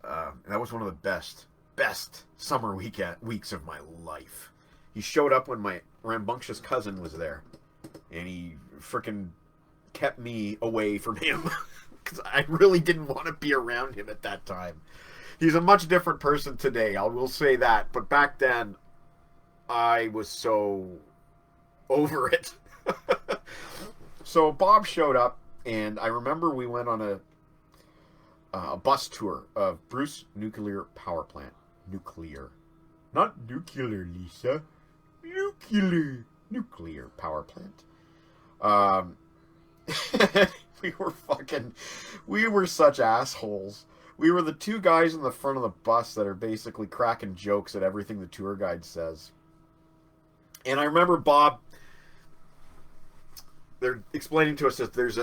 Speaker 1: That was one of the best best summer weeks of my life. He showed up when my rambunctious cousin was there, and he freaking kept me away from him because I really didn't want to be around him at that time. He's a much different person today, I will say that, but back then I was so over it. So Bob showed up, and I remember we went on a bus tour of Bruce Nuclear Power Plant. Nuclear. Not nuclear, Lisa. Nuclear power plant. We were such assholes. We were the two guys in the front of the bus that are basically cracking jokes at everything the tour guide says. And I remember Bob, they're explaining to us that there's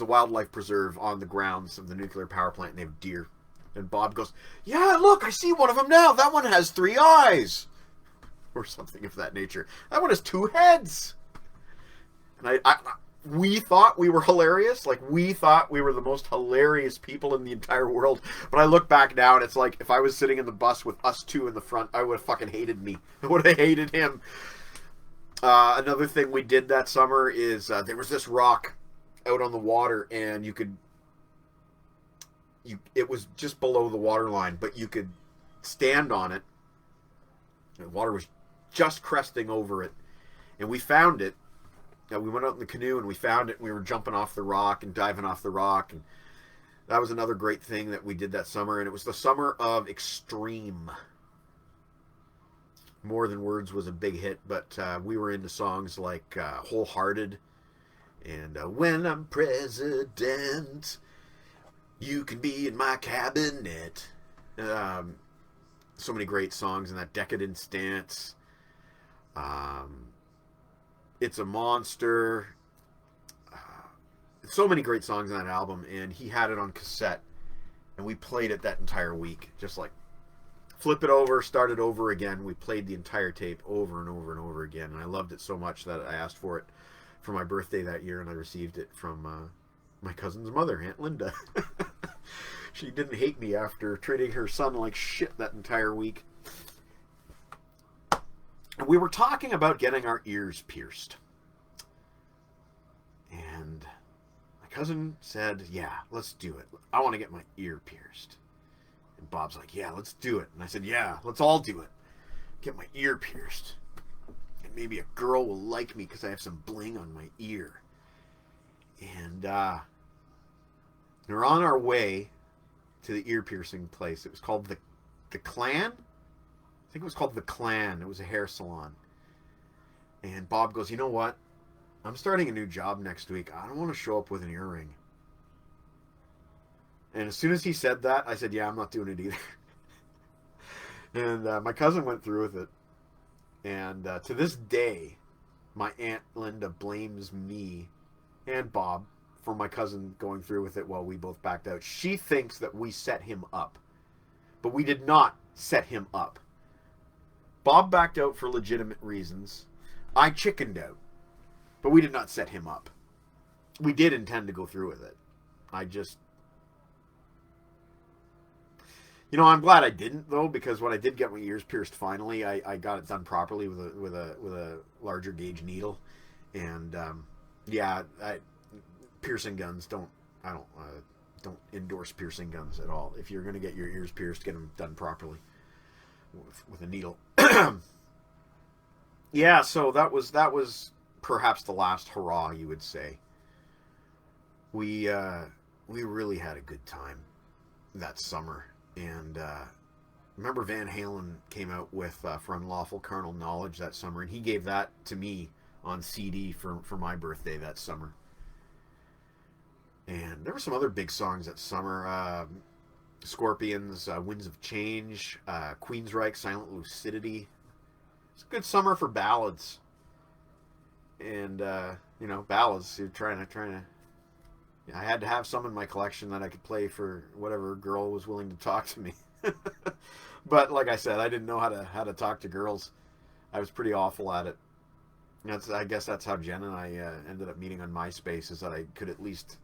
Speaker 1: a wildlife preserve on the grounds of the nuclear power plant and they have deer. And Bob goes, "Yeah, look, I see one of them now. That one has 3 eyes." Or something of that nature. That one has 2 heads. And we thought we were hilarious. Like, we thought we were the most hilarious people in the entire world. But I look back now, and it's like, if I was sitting in the bus with us 2 in the front, I would have fucking hated me. I would have hated him. Another thing we did that summer is there was this rock out on the water, and it was just below the water line, but you could stand on it. The water was just cresting over it, and we found it. We went out in the canoe and we found it, and we were jumping off the rock and diving off the rock, and that was another great thing that we did that summer. And it was the summer of extreme. More Than Words was a big hit, but we were into songs like Wholehearted and When I'm President, You Can Be in My Cabinet. So many great songs in that. Decadent Stance. It's a Monster. So many great songs on that album, and he had it on cassette, and we played it that entire week. Just like flip it over, start it over again. We played the entire tape over and over and over again, and I loved it so much that I asked for it for my birthday that year, and I received it from my cousin's mother, Aunt Linda. She didn't hate me after treating her son like shit that entire week. We were talking about getting our ears pierced. And my cousin said, "Yeah, let's do it. I want to get my ear pierced." And Bob's like, "Yeah, let's do it." And I said, "Yeah, let's all do it. Get my ear pierced. And maybe a girl will like me because I have some bling on my ear." And we're on our way to the ear piercing place. It was called the Clan. I think it was called the Clan. It was a hair salon. And Bob goes, "You know what? I'm starting a new job next week. I don't want to show up with an earring." And as soon as he said that, I said, "Yeah, I'm not doing it either." And my cousin went through with it. And to this day, my Aunt Linda blames me and Bob for my cousin going through with it while we both backed out. She thinks that we set him up. But we did not set him up. Bob backed out for legitimate reasons. I chickened out. But we did not set him up. We did intend to go through with it. I'm glad I didn't, though, because when I did get my ears pierced finally, I got it done properly with a larger gauge needle. And piercing guns don't endorse piercing guns at all. If you're going to get your ears pierced, get them done properly with a needle. Yeah, so that was perhaps the last hurrah, you would say. We really had a good time that summer. And remember Van Halen came out with For Unlawful Carnal Knowledge that summer, and he gave that to me on CD for my birthday that summer. And there were some other big songs that summer. Scorpions, Winds of Change, Queensryche, Silent Lucidity. It's a good summer for ballads. And, ballads. You're trying to... I had to have some in my collection that I could play for whatever girl was willing to talk to me. But like I said, I didn't know how to talk to girls. I was pretty awful at it. I guess that's how Jen and I ended up meeting on MySpace, is that I could at least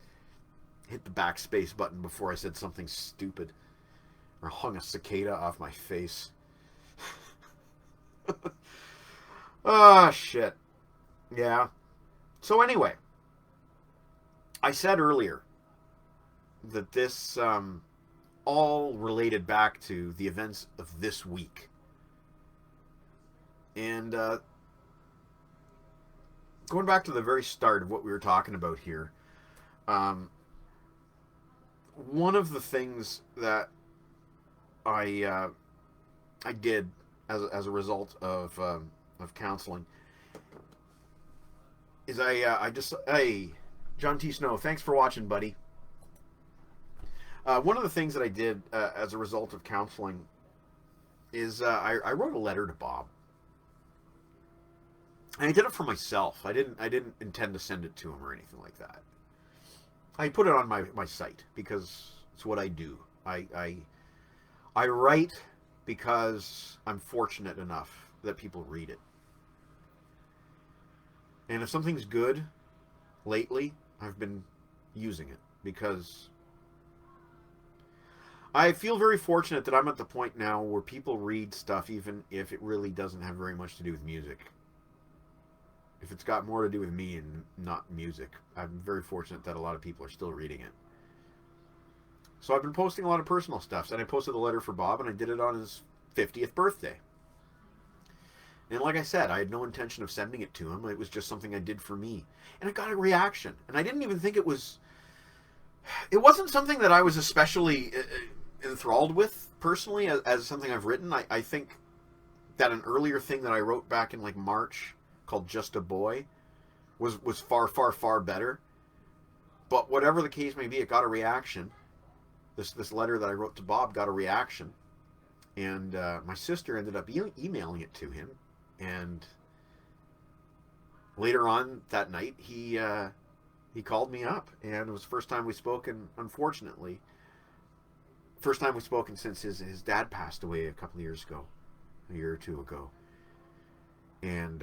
Speaker 1: hit the backspace button before I said something stupid. Or hung a cicada off my face. Ah, shit. Yeah. So anyway, I said earlier that this all related back to the events of this week. And going back to the very start of what we were talking about here, um, one of the things that I did as a result of counseling is I just hey John T Snow, thanks for watching, buddy. One of the things that I did as a result of counseling is I wrote a letter to Bob, and I did it for myself. I didn't intend to send it to him or anything like that. I put it on my site because it's what I do. I write because I'm fortunate enough that people read it. And if something's good lately, I've been using it because I feel very fortunate that I'm at the point now where people read stuff even if it really doesn't have very much to do with music. If it's got more to do with me and not music, I'm very fortunate that a lot of people are still reading it. So I've been posting a lot of personal stuff. And I posted a letter for Bob, and I did it on his 50th birthday. And like I said, I had no intention of sending it to him. It was just something I did for me. And I got a reaction. And I didn't even think it was... It wasn't something that I was especially enthralled with, personally, as something I've written. I think that an earlier thing that I wrote back in, like, March, called Just a Boy, was far, far, far better. But whatever the case may be, it got a reaction. This letter that I wrote to Bob got a reaction. And my sister ended up emailing it to him. And later on that night, he called me up. And it was the first time we spoke, and unfortunately, first time we've spoken since his dad passed away a couple of years ago. A year or two ago. And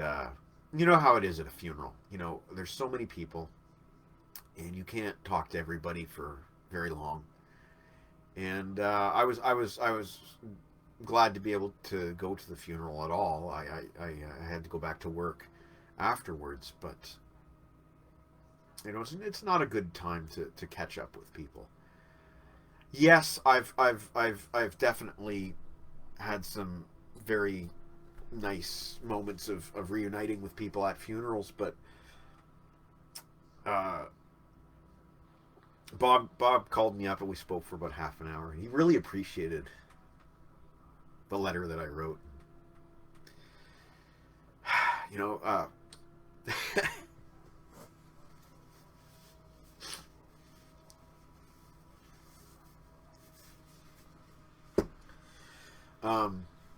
Speaker 1: you know how it is at a funeral. You know, there's so many people, and you can't talk to everybody for very long. And I was glad to be able to go to the funeral at all. I had to go back to work afterwards, but you know, it's not a good time to catch up with people. Yes, I've definitely had some very nice moments of reuniting with people at funerals, but Bob called me up and we spoke for about half an hour. He really appreciated the letter that I wrote. You know,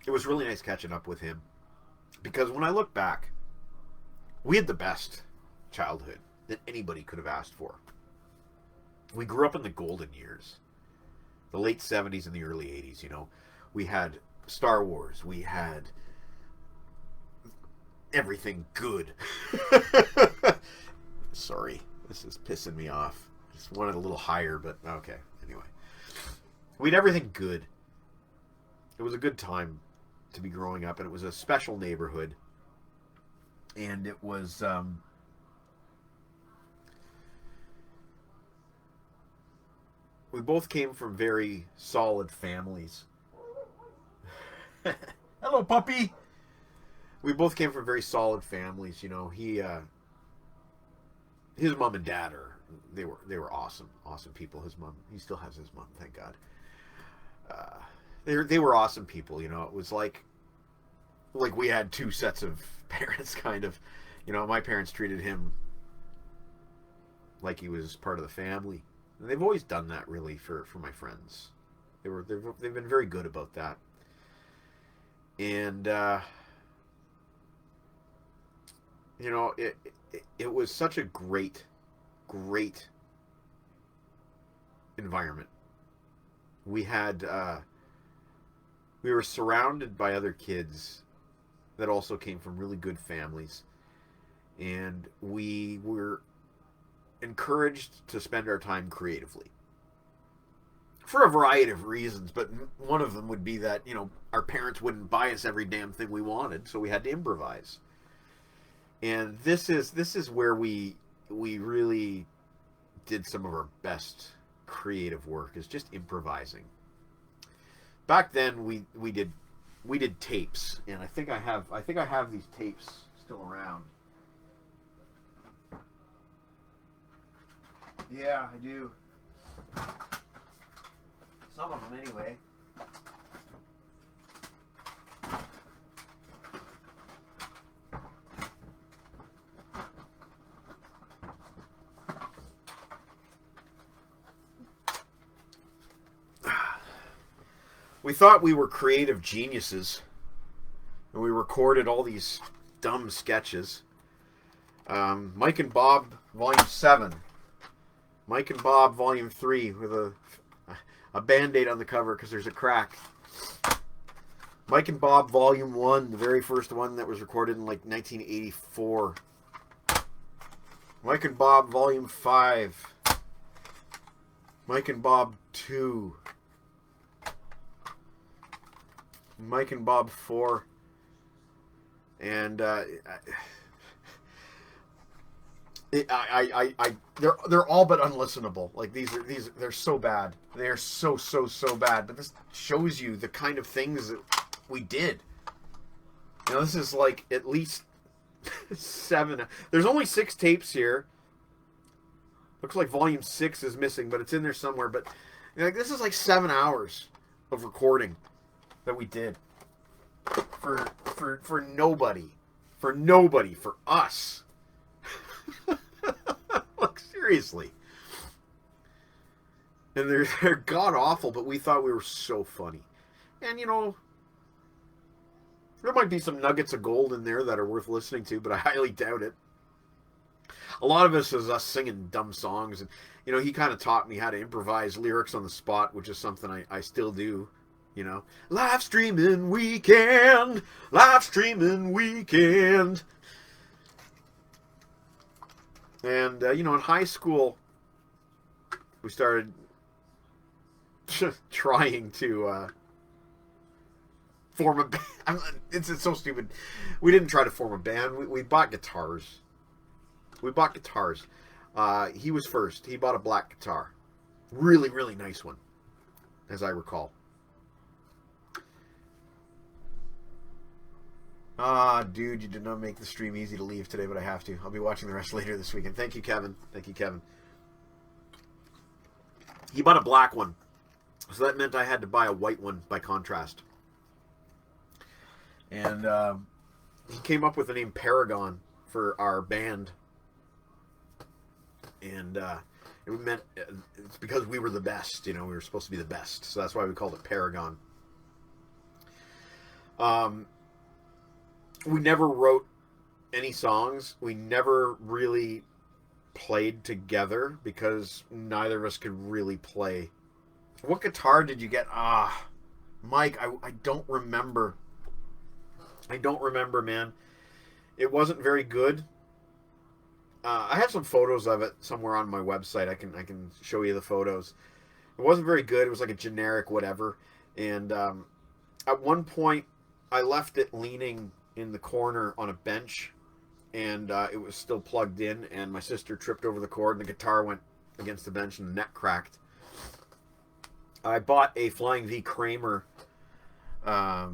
Speaker 1: it was really nice catching up with him because when I look back, we had the best childhood that anybody could have asked for. We grew up in the golden years, the late 70s and the early 80s. You know, we had Star Wars, we had everything good. Sorry, this is pissing me off. Just wanted a little higher, but okay. Anyway, we had everything good. It was a good time to be growing up, and it was a special neighborhood. And it was we both came from very solid families. Hello, puppy. We both came from very solid families. You know, his mom and dad they were awesome people. His mom, he still has his mom, thank God. They were awesome people. You know, it was like we had two sets of parents, kind of. You know, my parents treated him like he was part of the family. And they've always done that, really, for my friends. They've been very good about that. And you know, it was such a great environment. We were surrounded by other kids that also came from really good families, and we were encouraged to spend our time creatively. for a variety of reasons, but one of them would be that, you know, our parents wouldn't buy us every damn thing we wanted, so we had to improvise. And this is where we really did some of our best creative work, is just improvising. Back then we did tapes, and I think I have these tapes still around. Yeah, I do. Some of them, anyway. We thought we were creative geniuses, and we recorded all these dumb sketches. Mike and Bob, Volume 7. Mike and Bob, Volume 3, with a Band-Aid on the cover because there's a crack. Mike and Bob, Volume 1, the very first one that was recorded in like 1984. Mike and Bob, Volume 5. Mike and Bob 2. Mike and Bob 4. And they're all but unlistenable. Like they're so bad. They're so bad. But this shows you the kind of things that we did. You know, this is like at least 7. There's only 6 tapes here. Looks like Volume 6 is missing, but it's in there somewhere. But you know, like, this is like 7 hours of recording that we did for nobody, for us. Like, seriously. And they're god awful, but we thought we were so funny. And you know, there might be some nuggets of gold in there that are worth listening to, but I highly doubt it. A lot of this is us singing dumb songs, and you know, he kind of taught me how to improvise lyrics on the spot, which is something I still do. You know, live streaming weekend. And, you know, in high school, we started trying to form a band. It's so stupid. We didn't try to form a band. We bought guitars. He was first. He bought a black guitar. Really, really nice one, as I recall. Dude, you did not make the stream easy to leave today, but I have to. I'll be watching the rest later this weekend. Thank you, Kevin. He bought a black one, so that meant I had to buy a white one by contrast. And he came up with the name Paragon for our band. And it meant it's because we were the best. You know, we were supposed to be the best, so that's why we called it Paragon. We never wrote any songs. We never really played together because neither of us could really play. What guitar did you get? Mike, I don't remember. Man. It wasn't very good. I have some photos of it somewhere on my website. I can show you the photos. It wasn't very good. It was like a generic whatever. And at one point, I left it leaning in the corner on a bench, and it was still plugged in, and my sister tripped over the cord, and the guitar went against the bench, and the neck cracked. I bought a Flying V Kramer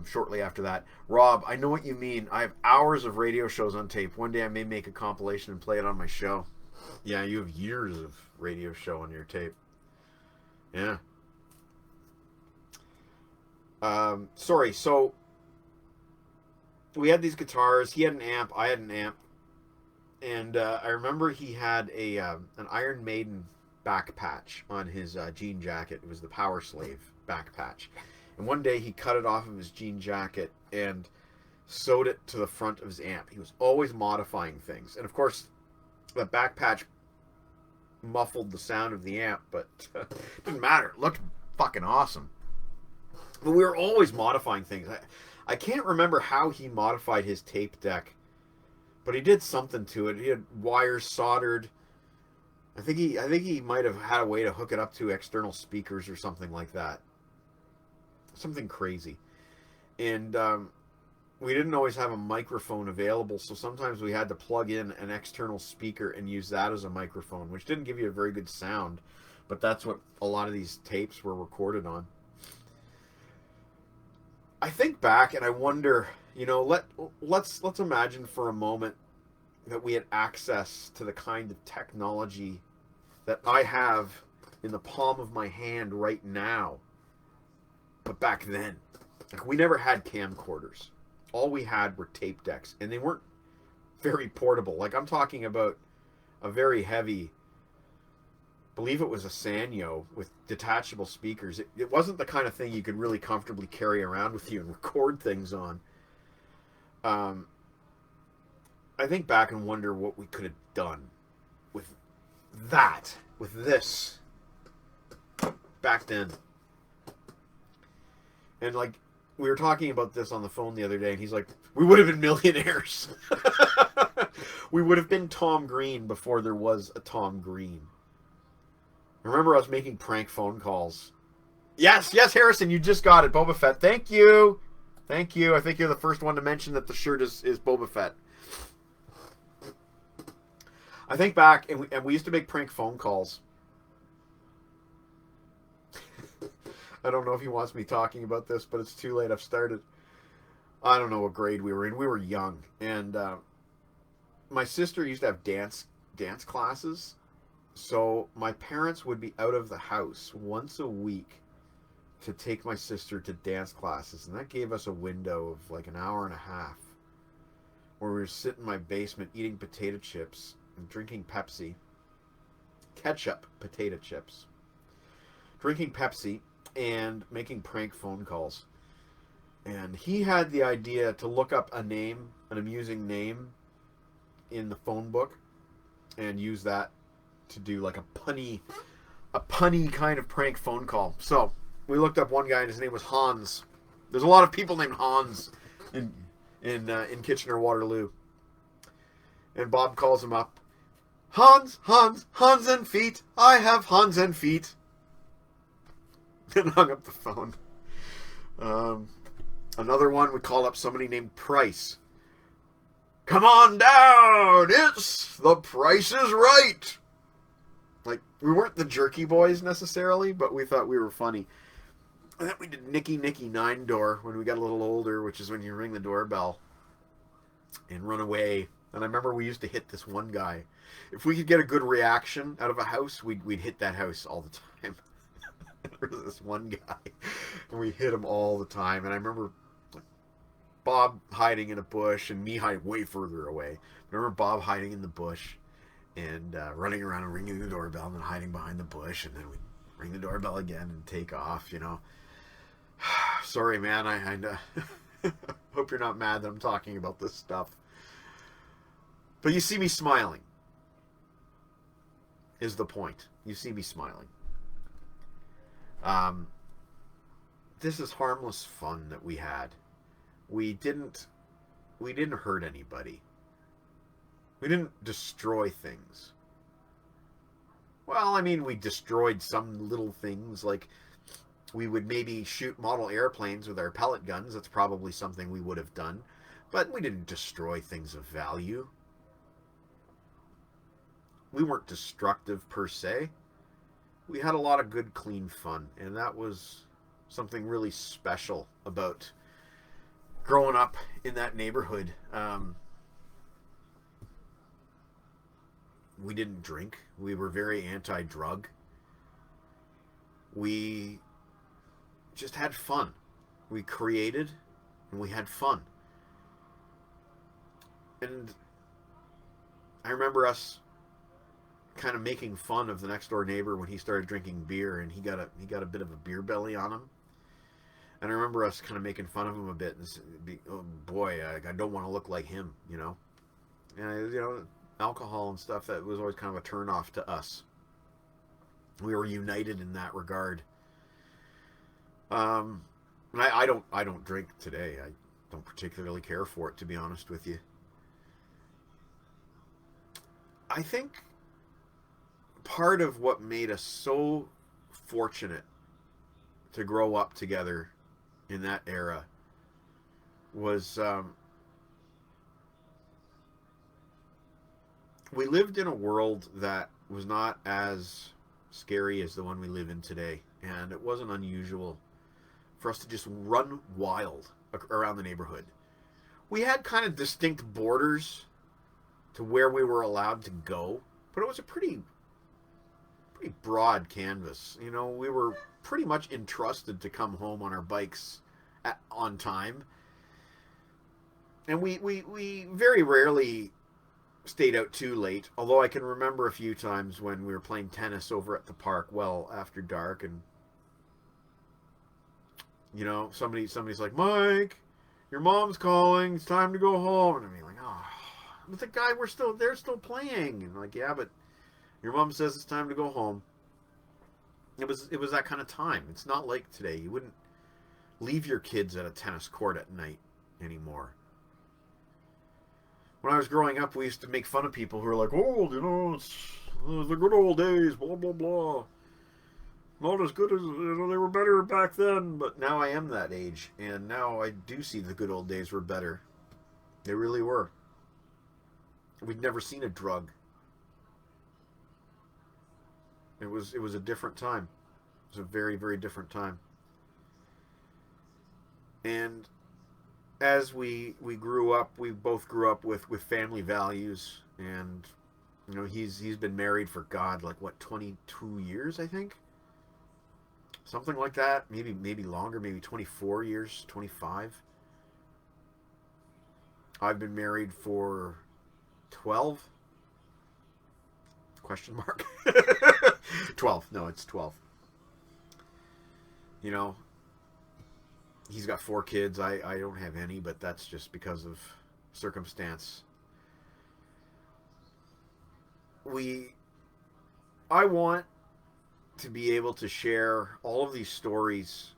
Speaker 1: shortly after that. Rob, I know what you mean. I have hours of radio shows on tape. One day I may make a compilation and play it on my show. Yeah, you have years of radio show on your tape. Yeah. Sorry, so we had these guitars. He had an amp. I had an amp. And I remember he had an Iron Maiden back patch on his jean jacket. It was the Power Slave back patch. And one day he cut it off of his jean jacket and sewed it to the front of his amp. He was always modifying things. And of course, that back patch muffled the sound of the amp, but it didn't matter. It looked fucking awesome. But we were always modifying things. I can't remember how he modified his tape deck, but he did something to it. He had wires soldered. I think he might have had a way to hook it up to external speakers or something like that. Something crazy. And we didn't always have a microphone available, so sometimes we had to plug in an external speaker and use that as a microphone, which didn't give you a very good sound, but that's what a lot of these tapes were recorded on. I think back and I wonder, you know, let's imagine for a moment that we had access to the kind of technology that I have in the palm of my hand right now. But back then, like, we never had camcorders. All we had were tape decks, and they weren't very portable. Like, I'm talking about a very heavy, I believe it was a Sanyo with detachable speakers. It wasn't the kind of thing you could really comfortably carry around with you and record things on. I think back and wonder what we could have done with that, with this, back then. And, like, we were talking about this on the phone the other day, and he's like, we would have been millionaires. We would have been Tom Green before there was a Tom Green. Remember us making prank phone calls. Yes, Harrison, you just got it. Boba Fett. Thank you. Thank you. I think you're the first one to mention that the shirt is Boba Fett. I think back, and we used to make prank phone calls. I don't know if he wants me talking about this, but it's too late. I've started. I don't know what grade we were in. We were young, and my sister used to have dance classes. So my parents would be out of the house once a week to take my sister to dance classes, and that gave us a window of like an hour and a half where we were sitting in my basement eating potato chips and drinking Pepsi. Ketchup potato chips. Drinking Pepsi and making prank phone calls. And he had the idea to look up a name, an amusing name, in the phone book and use that to do like a punny kind of prank phone call. So we looked up one guy and his name was Hans. There's a lot of people named Hans in Kitchener-Waterloo. And Bob calls him up. Hans and feet. I have Hans and feet. And hung up the phone. Another one, we call up somebody named Price. Come on down. It's The Price is Right. Like, we weren't the Jerky Boys necessarily, but we thought we were funny. And then we did Nicky Nine Door when we got a little older, which is when you ring the doorbell and run away. And I remember we used to hit this one guy. If we could get a good reaction out of a house, we'd hit that house all the time. There was this one guy, and we hit him all the time. And I remember Bob hiding in a bush and me hiding way further away. I remember Bob hiding in the bush and running around and ringing the doorbell and then hiding behind the bush, and then we'd ring the doorbell again and take off, you know. Sorry, man, I hope you're not mad that I'm talking about this stuff. But you see me smiling is the point. You see me smiling. This is harmless fun that we had. We didn't hurt anybody. We didn't destroy things. Well, I mean, we destroyed some little things, like we would maybe shoot model airplanes with our pellet guns. That's probably something we would have done. But we didn't destroy things of value. We weren't destructive per se. We had a lot of good, clean fun. And that was something really special about growing up in that neighborhood. We didn't drink. We were very anti-drug. We just had fun. We created and we had fun. And I remember us kind of making fun of the next door neighbor when he started drinking beer, and he got a bit of a beer belly on him. And I remember us kind of making fun of him a bit, and oh boy, I don't want to look like him, you know. And you know, alcohol and stuff, that was always kind of a turnoff to us. We were united in that regard. And I don't drink today. I don't particularly care for it, to be honest with you. I think part of what made us so fortunate to grow up together in that era was we lived in a world that was not as scary as the one we live in today, and it wasn't unusual for us to just run wild around the neighborhood. We had kind of distinct borders to where we were allowed to go, but it was a pretty broad canvas. You know, we were pretty much entrusted to come home on our bikes on time, and we very rarely stayed out too late. Although I can remember a few times when we were playing tennis over at the park well after dark, and you know, somebody's like, Mike, your mom's calling. It's time to go home. And I'm like, oh, but the guy, they're still playing. And I'm like, yeah, but your mom says it's time to go home. It was that kind of time. It's not like today. You wouldn't leave your kids at a tennis court at night anymore. When I was growing up, we used to make fun of people who were like, oh, you know, it's the good old days, blah, blah, blah. Not as good as, you know, they were better back then. But now I am that age, and now I do see the good old days were better. They really were. We'd never seen a drug. It was a different time. It was a very, very different time. And as we grew up, we both grew up with family values, and you know, he's been married for God, like what, 22 years, I think, something like that. Maybe longer, maybe 24 years, 25. I've been married for 12. Question mark. 12. No, it's 12. You know, he's got 4 kids. I don't have any, but that's just because of circumstance. I want to be able to share all of these stories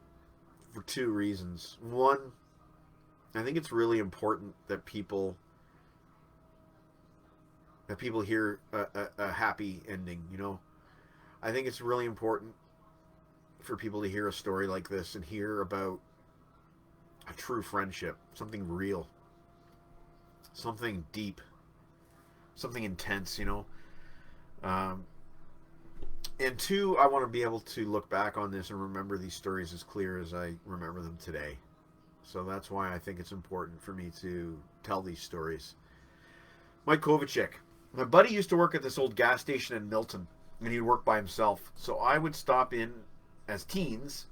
Speaker 1: for 2 reasons. One, I think it's really important that people hear a happy ending, you know. I think it's really important for people to hear a story like this and hear about a true friendship, something real, something deep, something intense, you know. And 2, I want to be able to look back on this and remember these stories as clear as I remember them today. So that's why I think it's important for me to tell these stories. Mike Kovacic. My buddy used to work at this old gas station in Milton, and he'd work by himself. So I would stop in as teens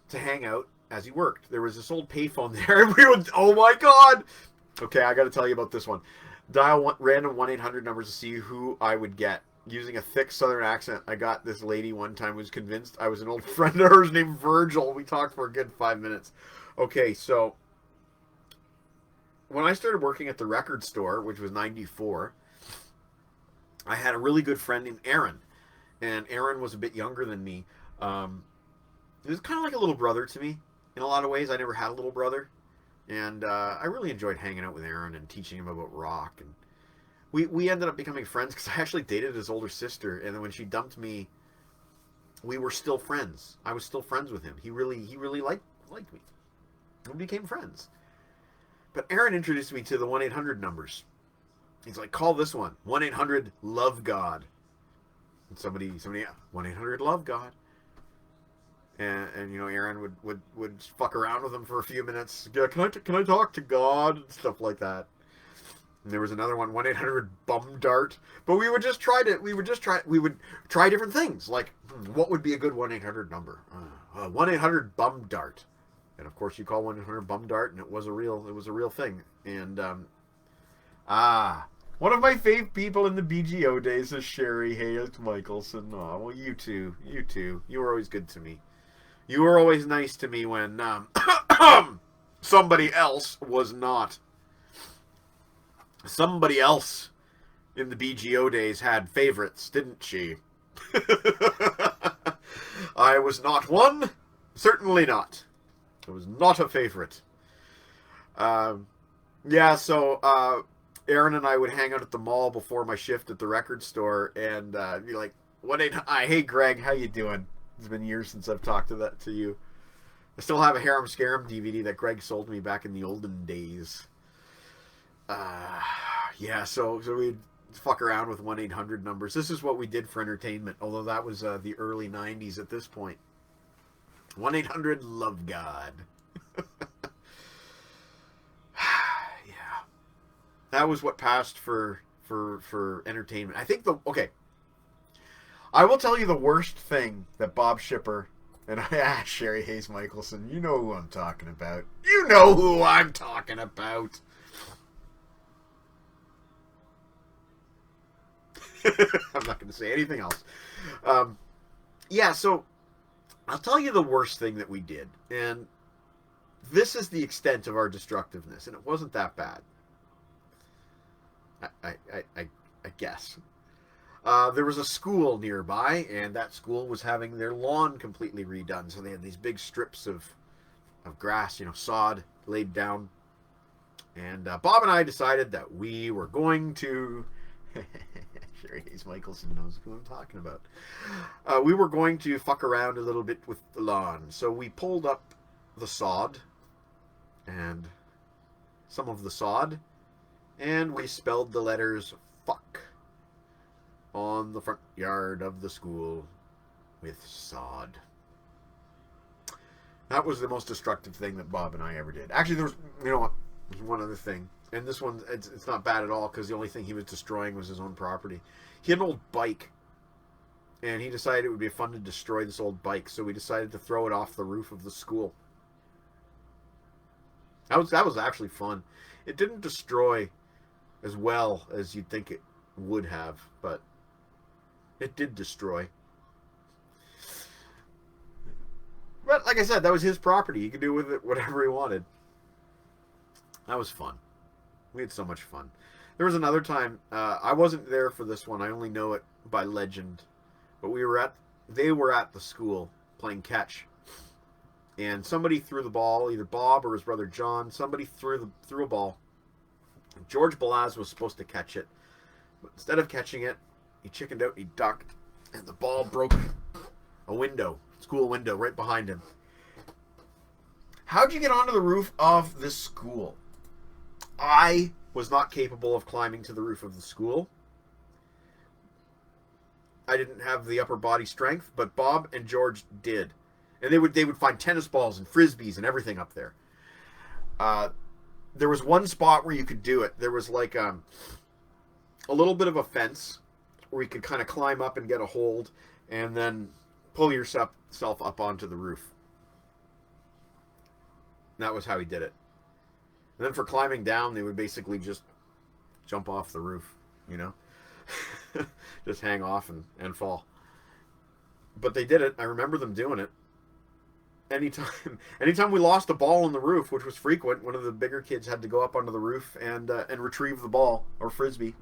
Speaker 1: to hang out as he worked. There was this old payphone there, and we would, oh my God! Okay, I got to tell you about this one. Dial random 1-800 numbers to see who I would get. Using a thick southern accent, I got this lady one time who was convinced I was an old friend of hers named Virgil. We talked for a good 5 minutes. Okay, so when I started working at the record store, which was 94, I had a really good friend named Aaron. And Aaron was a bit younger than me. He was kind of like a little brother to me in a lot of ways. I never had a little brother. And I really enjoyed hanging out with Aaron and teaching him about rock. And we ended up becoming friends because I actually dated his older sister. And then when she dumped me, we were still friends. I was still friends with him. He really liked me. We became friends. But Aaron introduced me to the 1-800 numbers. He's like, call this one, 1-800-LOVE-GOD. And somebody, 1-800-LOVE-GOD. And you know, Aaron would fuck around with him for a few minutes. Yeah, can I talk to God and stuff like that. And there was another one, 1-800-BUM-DART. But we would try different things. Like, what would be a good 1-800 number? 1-800-BUM-DART. And of course, you call 1-800-BUM-DART, and it was a real thing. And one of my fave people in the BGO days is Sherry Hayes Michelson. Oh, well, you too. You were always good to me. You were always nice to me when somebody else was not. Somebody else in the BGO days had favorites, didn't she? I was not one. Certainly not. I was not a favorite. Yeah, so Aaron and I would hang out at the mall before my shift at the record store and be like, Hey Greg, how you doing? It's been years since I've talked to you. I still have a Harem Scarum DVD that Greg sold me back in the olden days. Uh, yeah, so we'd fuck around with 1-800 numbers. This is what we did for entertainment, although that was the early 90s at this point. 1-800 Love God. Yeah. That was what passed for entertainment. I think I will tell you the worst thing that Bob Shipper and Sherry Hayes Michelson, you know who I'm talking about. You know who I'm talking about. I'm not going to say anything else. Yeah, so I'll tell you the worst thing that we did. And this is the extent of our destructiveness. And it wasn't that bad. I guess. There was a school nearby, and that school was having their lawn completely redone. So they had these big strips of grass, sod laid down. And Bob and I decided that we were going to... Sherry Hayes Michelson knows who I'm talking about. We were going to fuck around a little bit with the lawn. So we pulled up the sod and some of the sod, and we spelled the letters fuck on the front yard of the school with sod. That was the most destructive thing that Bob and I ever did. Actually, there was one other thing. And this one, it's not bad at all, because the only thing he was destroying was his own property. He had an old bike, and he decided it would be fun to destroy this old bike, so we decided to throw it off the roof of the school. That was actually fun. It didn't destroy as well as you'd think it would have, but it did destroy. But like I said, that was his property. He could do with it whatever he wanted. That was fun. We had so much fun. There was another time, I wasn't there for this one. I only know it by legend. But they were at the school playing catch. And somebody threw the ball, either Bob or his brother John. Somebody threw a ball. George Balaz was supposed to catch it. But instead of catching it, he chickened out, he ducked, and the ball broke a school window right behind him. How'd you get onto the roof of this school? I was not capable of climbing to the roof of the school. I didn't have the upper body strength, but Bob and George did. And they would find tennis balls and frisbees and everything up there. There was one spot where you could do it. There was like a little bit of a fence where you could kind of climb up and get a hold and then pull yourself up onto the roof. And that was how he did it. And then for climbing down, they would basically just jump off the roof, just hang off and but they did it. I remember them doing it. Anytime we lost a ball on the roof, which was frequent, one of the bigger kids had to go up onto the roof and retrieve the ball or frisbee.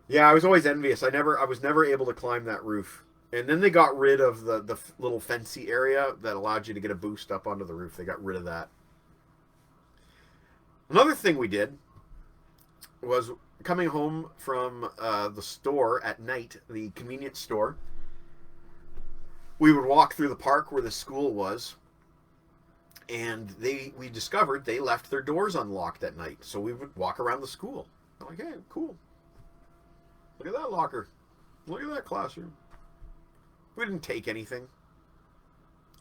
Speaker 1: Yeah, I was always envious. I was never able to climb that roof. And then they got rid of the little fancy area that allowed you to get a boost up onto the roof. They got rid of that. Another thing we did was coming home from the store at night, the convenience store. We would walk through the park where the school was, and we discovered they left their doors unlocked at night. So we would walk around the school. I'm like, hey, cool. Look at that locker. Look at that classroom. We didn't take anything.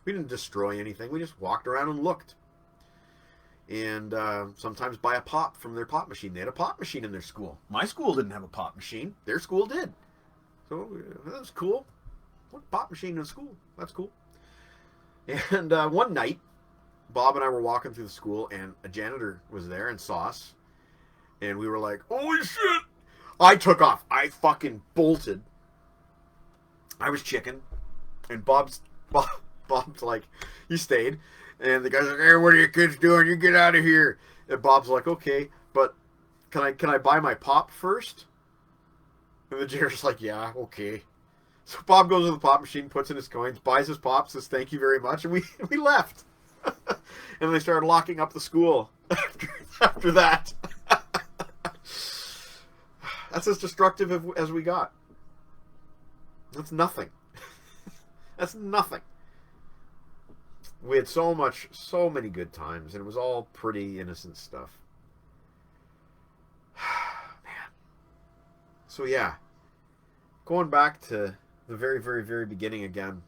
Speaker 1: We didn't destroy anything. We just walked around and looked. And sometimes buy a pop from their pop machine. They had a pop machine in their school. My school didn't have a pop machine. Their school did. So that was cool. What, pop machine in school? That's cool. And one night, Bob and I were walking through the school, and a janitor was there and saw us. And we were like, holy shit! I took off. I fucking bolted. I was chicken. And Bob's like, he stayed. And the guy's like, hey, what are you kids doing? You get out of here. And Bob's like, okay, but can I buy my pop first? And the janitor's like, yeah, okay. So Bob goes to the pop machine, puts in his coins, buys his pop, says thank you very much, and we left. And they started locking up the school after that. That's as destructive as we got. That's nothing. That's nothing. We had so many good times, and it was all pretty innocent stuff. Man. So yeah, going back to the very, very, very beginning again.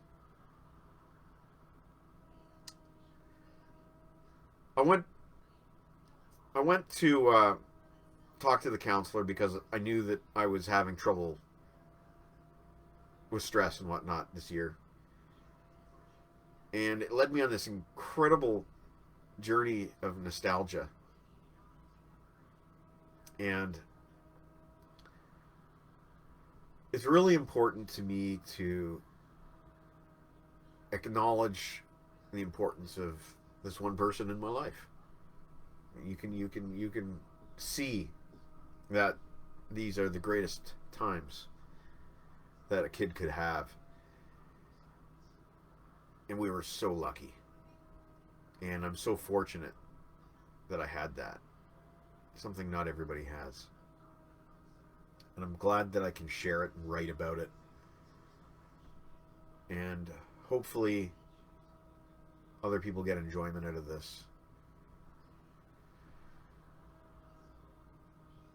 Speaker 1: I went I went to talk to the counselor because I knew that I was having trouble with stress and whatnot this year, and it led me on this incredible journey of nostalgia. And it's really important to me to acknowledge the importance of this one person in my life. You can see that these are the greatest times that a kid could have, and we were so lucky. And I'm so fortunate that I had that. Something not everybody has. And I'm glad that I can share it and write about it. And hopefully other people get enjoyment out of this.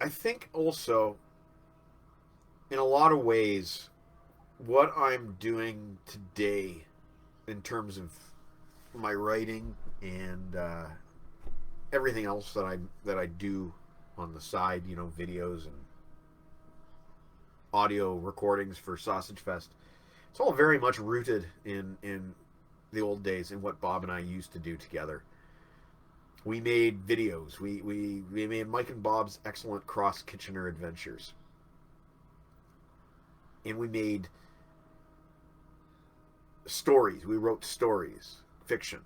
Speaker 1: I think also, in a lot of ways, what I'm doing today in terms of my writing and everything else that I do on the side, videos and audio recordings for Sausage Fest. It's all very much rooted in the old days and what Bob and I used to do together. We made videos. We made Mike and Bob's Excellent Cross Kitchener Adventures. And we made stories. We wrote stories, fiction.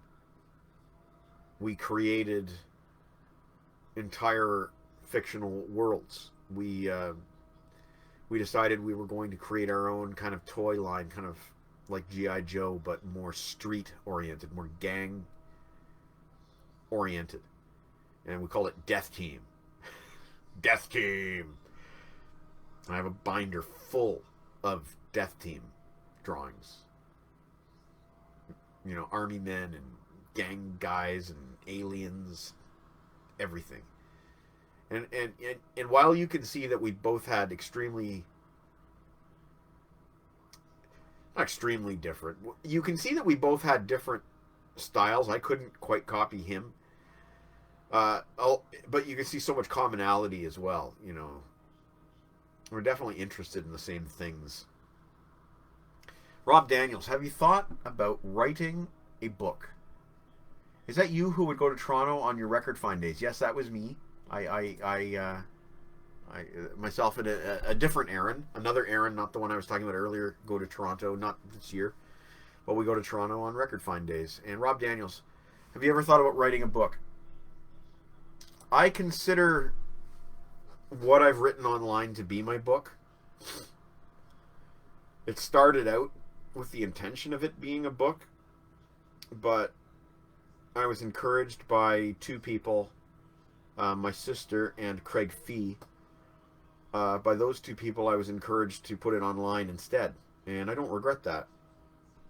Speaker 1: We created entire fictional worlds. We decided we were going to create our own kind of toy line, kind of like G.I. Joe, but more street oriented, more gang oriented. And we called it Death Team. Death Team! I have a binder full of Death Team drawings. Army men and gang guys and aliens, everything. And while you can see that we both had not extremely different, you can see that we both had different styles. I couldn't quite copy him. But you can see so much commonality as well. We're definitely interested in the same things. Rob Daniels, have you thought about writing a book? Is that you who would go to Toronto on your record find days? Yes, that was me. I myself and a different Aaron, another Aaron, not the one I was talking about earlier, go to Toronto, not this year, but we go to Toronto on record find days. And Rob Daniels, have you ever thought about writing a book? I consider what I've written online to be my book. It started out with the intention of it being a book, but I was encouraged by two people, my sister and Craig Fee. By those two people, I was encouraged to put it online instead, and I don't regret that.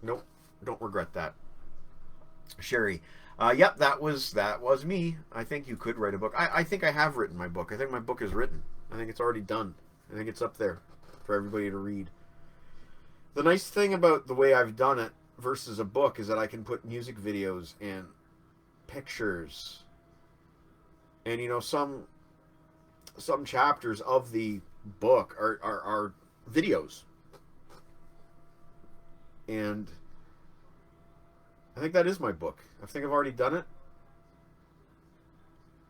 Speaker 1: Nope, don't regret that. Sherry, yep, that was me. I think you could write a book. I think I have written my book. I think my book is written. I think it's already done. I think it's up there for everybody to read. The nice thing about the way I've done it versus a book is that I can put music videos and pictures and some chapters of the book are videos, and I think that is my book. I think I've already done it.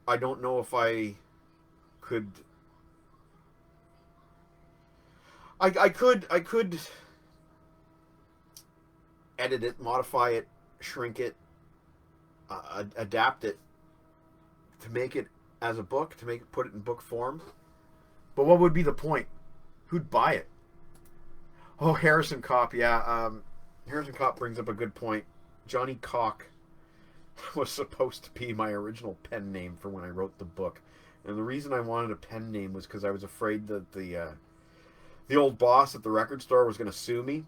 Speaker 1: I don't know if I could. I could edit it, modify it, shrink it, adapt it to make it as a book, put it in book form. But what would be the point? Who'd buy it? Oh, Harrison Kopp, yeah. Harrison Kopp brings up a good point. Johnny Cock was supposed to be my original pen name for when I wrote the book. And the reason I wanted a pen name was because I was afraid that the The old boss at the record store was going to sue me.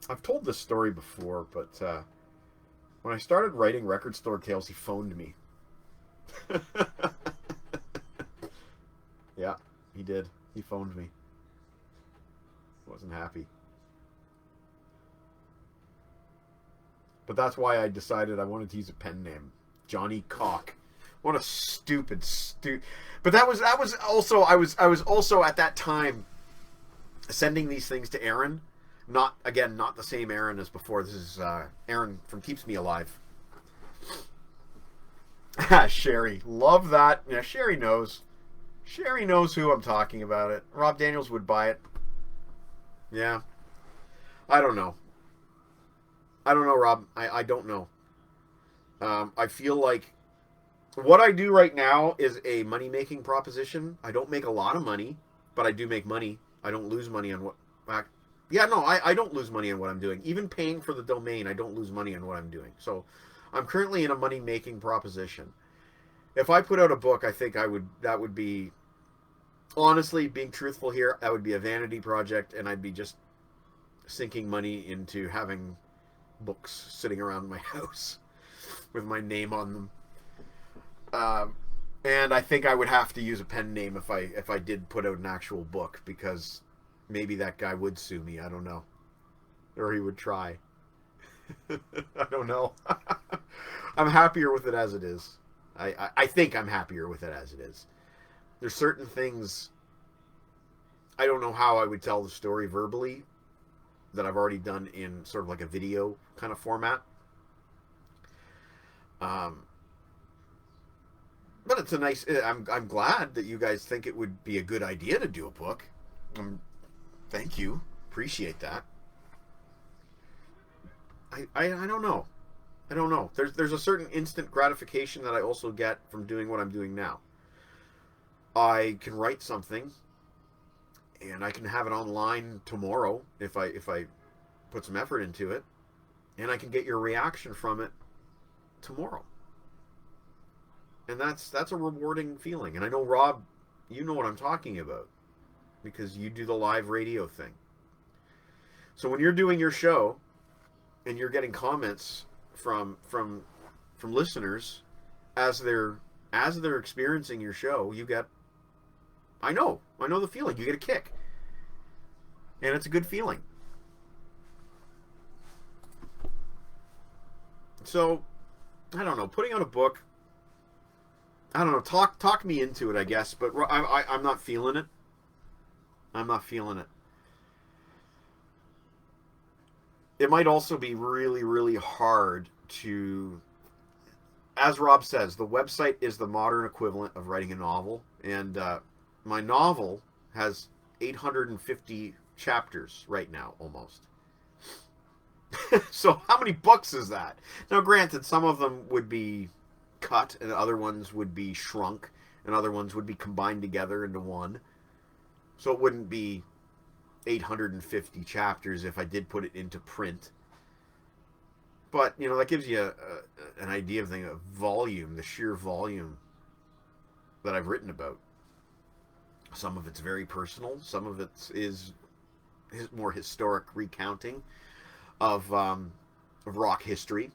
Speaker 1: I've told this story before, but when I started writing Record Store Tales, he phoned me. Yeah, he did. He phoned me. Wasn't happy. But that's why I decided I wanted to use a pen name. Johnny Cock. What a stupid. But that was also I was also at that time sending these things to Aaron. Not the same Aaron as before. This is Aaron from Keeps Me Alive. Sherry. Love that. Yeah, Sherry knows. Sherry knows who I'm talking about it. Rob Daniels would buy it. Yeah. I don't know. Rob. I don't know. I feel like what I do right now is a money-making proposition. I don't make a lot of money, but I do make money. I don't lose money on what... I don't lose money on what I'm doing. Even paying for the domain, I don't lose money on what I'm doing. So I'm currently in a money-making proposition. If I put out a book, I think that would be... Honestly, being truthful here, that would be a vanity project, and I'd be just sinking money into having books sitting around my house with my name on them. And I think I would have to use a pen name if I did put out an actual book, because maybe that guy would sue me. I don't know. Or he would try. I don't know. I'm happier with it as it is. I think I'm happier with it as it is. There's certain things I don't know how I would tell the story verbally that I've already done in sort of like a video kind of format. But it's a nice... I'm glad that you guys think it would be a good idea to do a book. Thank you. Appreciate that. I don't know. I don't know. There's a certain instant gratification that I also get from doing what I'm doing now. I can write something, and I can have it online tomorrow if I put some effort into it, and I can get your reaction from it tomorrow. And that's a rewarding feeling. And I know, Rob, you know what I'm talking about, because you do the live radio thing. So when you're doing your show and you're getting comments from listeners as they're experiencing your show, you get... I know the feeling. You get a kick. And it's a good feeling. So, I don't know. Putting out a book, I don't know. Talk me into it, I guess. But I'm not feeling it. I'm not feeling it. It might also be really, really hard to... As Rob says, the website is the modern equivalent of writing a novel. And my novel has 850 chapters right now, almost. So how many books is that? Now, granted, some of them would be cut, and other ones would be shrunk, and other ones would be combined together into one. So it wouldn't be 850 chapters if I did put it into print. But, you know, that gives you an idea of the volume, the sheer volume that I've written about. Some of it's very personal. Some of it is more historic recounting of rock history.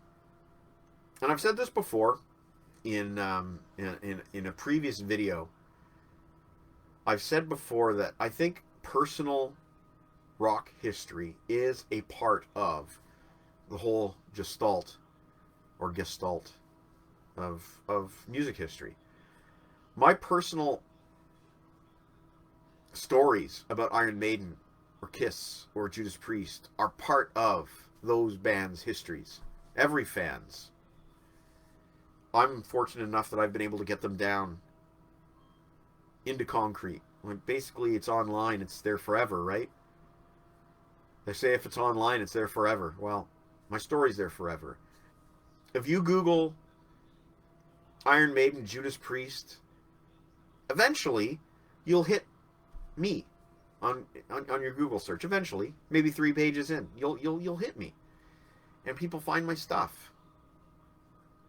Speaker 1: And I've said this before in a previous video. I've said before that I think personal rock history is a part of the whole gestalt of music history. My personal stories about Iron Maiden or Kiss or Judas Priest are part of those bands' histories. Every fan's. I'm fortunate enough that I've been able to get them down into concrete. Like, basically, it's online. It's there forever, right? They say if it's online, it's there forever. Well, my story's there forever. If you Google Iron Maiden, Judas Priest, eventually you'll hit me on your Google search. Eventually, maybe 3 pages in, you'll hit me, and people find my stuff.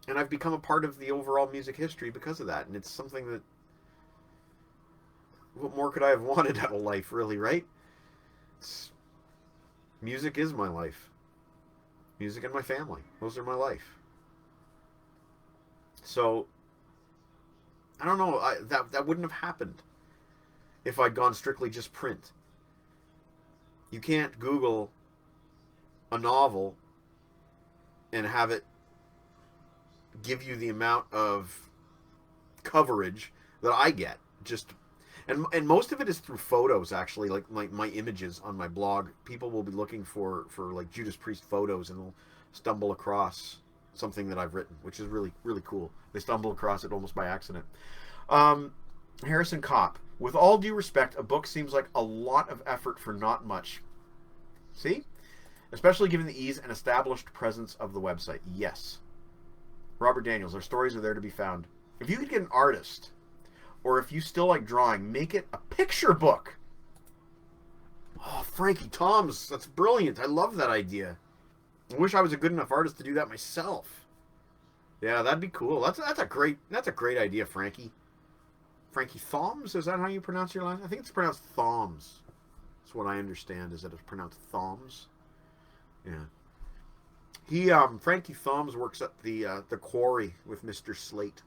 Speaker 1: And I've become a part of the overall music history because of that. And it's something that what more could I have wanted out of life, really, right? It's, music is my life. Music and my family. Those are my life. So, I don't know. That wouldn't have happened if I'd gone strictly just print. You can't Google a novel and have it give you the amount of coverage that I get. Just and most of it is through photos, actually, like my images on my blog. People will be looking for like Judas Priest photos, and they'll stumble across something that I've written, which is really, really cool. They stumble across it almost by accident. Harrison Kopp, with all due respect, a book seems like a lot of effort for not much. See? Especially given the ease and established presence of the website. Yes. Robert Daniels, our stories are there to be found. If you could get an artist, or if you still like drawing, make it a picture book. Oh, Frankie Toms, that's brilliant. I love that idea. I wish I was a good enough artist to do that myself. Yeah, that'd be cool. That's a great idea, Frankie. Frankie Thoms? Is that how you pronounce your last name? I think it's pronounced Thoms. That's what I understand, is that it's pronounced Thoms. Yeah. Frankie Thoms works at the quarry with Mr. Slate.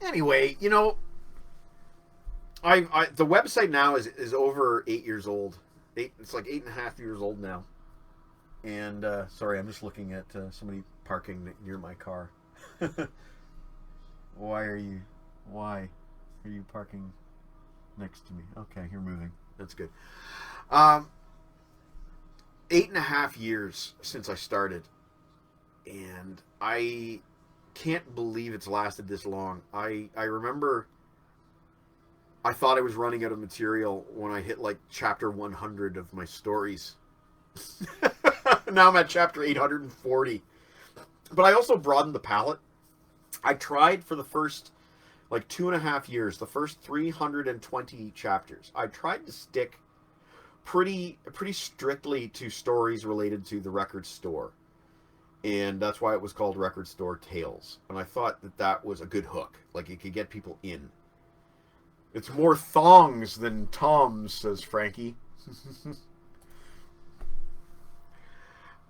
Speaker 1: Anyway, you know, the website now is over 8 years old. It's like 8.5 years old now. And sorry, I'm just looking at somebody parking near my car. Why are you parking next to me? Okay, you're moving. That's good. 8.5 years since I started, and I can't believe it's lasted this long. I remember I thought I was running out of material when I hit like chapter 100 of my stories. Now I'm at chapter 840. But I also broadened the palette. I tried for the first like 2.5 years, the first 320 chapters, I tried to stick pretty strictly to stories related to the record store. And that's why it was called Record Store Tales. And I thought that was a good hook. Like, it could get people in. It's more thongs than toms, says Frankie.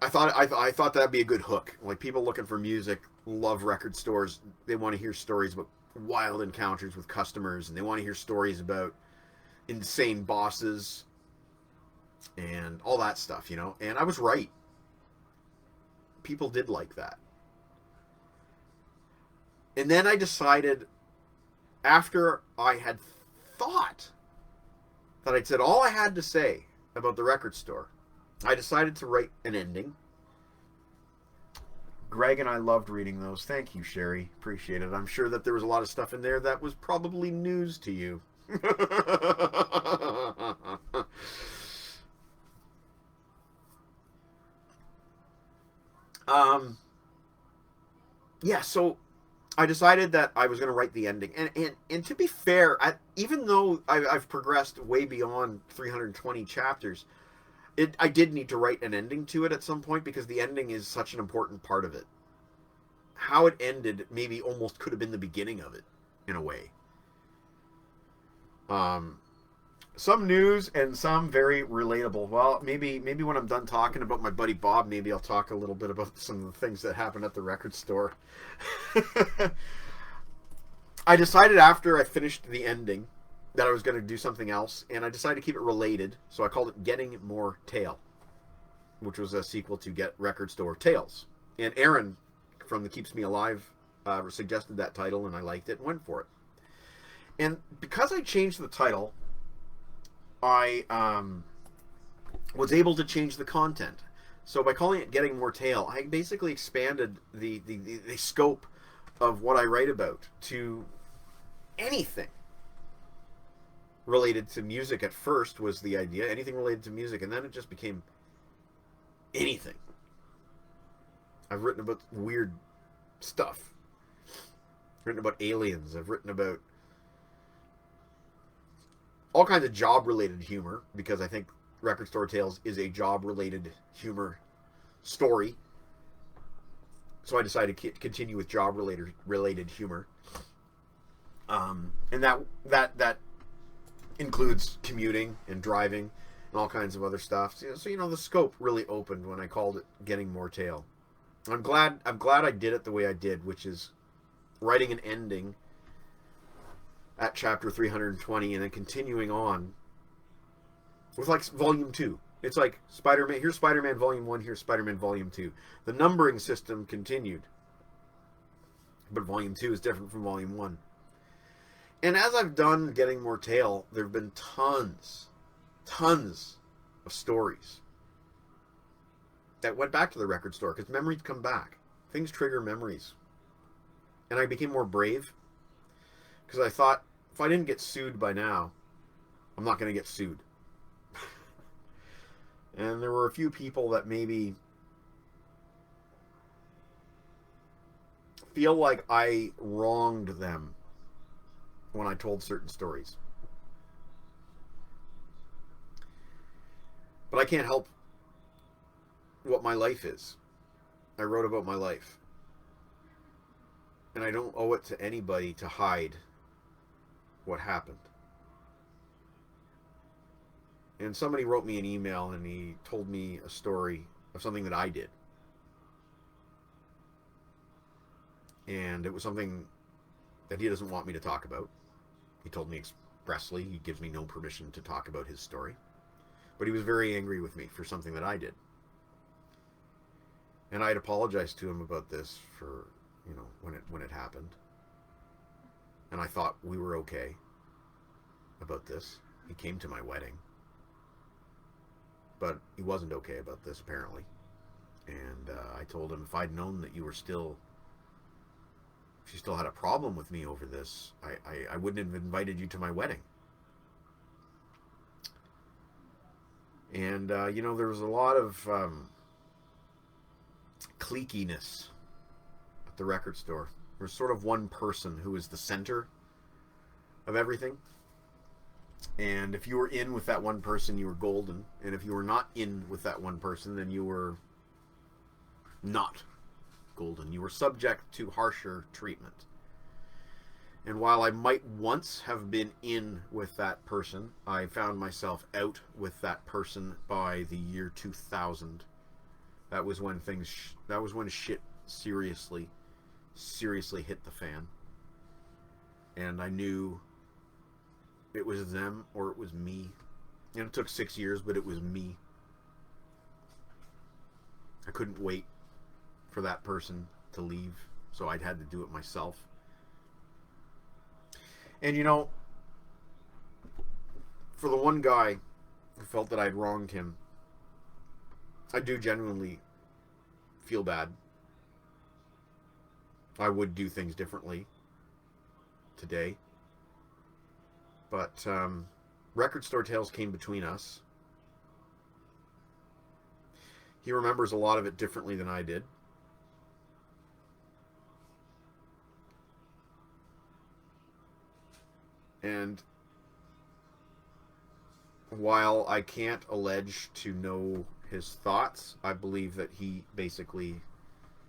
Speaker 1: I thought that'd be a good hook. Like, people looking for music love record stores. They want to hear stories about wild encounters with customers, and they want to hear stories about insane bosses and all that stuff, you know. And I was right. People did like that. And then I decided, after I had thought that I'd said all I had to say about the record store, I decided to write an ending. Greg and I loved reading those. Thank you, Sherry. Appreciate it. I'm sure that there was a lot of stuff in there that was probably news to you. Yeah, so I decided that I was going to write the ending. And to be fair, even though I've progressed way beyond 320 chapters, I did need to write an ending to it at some point, because the ending is such an important part of it. How it ended maybe almost could have been the beginning of it, in a way. Some news and some very relatable. Well, maybe when I'm done talking about my buddy Bob, maybe I'll talk a little bit about some of the things that happened at the record store. I decided after I finished the ending that I was going to do something else, and I decided to keep it related, so I called it Getting More Tale, which was a sequel to Get Record Store Tales. And Aaron from the Keeps Me Alive suggested that title, and I liked it and went for it. And because I changed the title, I was able to change the content. So by calling it Getting More Tale, I basically expanded the scope of what I write about to anything related to music. At first was the idea, anything related to music, and then it just became anything. I've written about weird stuff. I've written about aliens. I've written about all kinds of job-related humor, because I think Record Store Tales is a job-related humor story. So I decided to continue with job-related humor. And that includes commuting and driving and all kinds of other stuff. So the scope really opened when I called it Getting More Tail. I'm glad I did it the way I did, which is writing an ending at chapter 320 and then continuing on with like volume 2. It's like Spider-Man, here's Spider-Man volume 1, here's Spider-Man volume 2. The numbering system continued, but volume 2 is different from volume 1. And as I've done Getting More Tail, there have been tons of stories that went back to the record store because memories come back. Things trigger memories. And I became more brave because I thought, if I didn't get sued by now, I'm not going to get sued. And there were a few people that maybe feel like I wronged them when I told certain stories. But I can't help what my life is. I wrote about my life. And I don't owe it to anybody to hide what happened. And somebody wrote me an email and he told me a story of something that I did. And it was something that he doesn't want me to talk about. He told me expressly he gives me no permission to talk about his story. But he was very angry with me for something that I did. And I had apologized to him about this for, when it happened. And I thought we were okay about this. He came to my wedding. But he wasn't okay about this, apparently. And I told him if I'd known that you still had a problem with me over this, I wouldn't have invited you to my wedding. And, there was a lot of cliquiness at the record store. There's sort of one person who is the center of everything. And if you were in with that one person, you were golden. And if you were not in with that one person, then you were not golden. You were subject to harsher treatment. And while I might once have been in with that person, I found myself out with that person by the year 2000. That was when shit seriously hit the fan. And I knew it was them or it was me. And it took 6 years, but it was me. I couldn't wait for that person to leave, so I'd had to do it myself. And for the one guy who felt that I'd wronged him, I do genuinely feel bad. I would do things differently today. But Record Store Tales came between us. He remembers a lot of it differently than I did. And while I can't allege to know his thoughts, I believe that he basically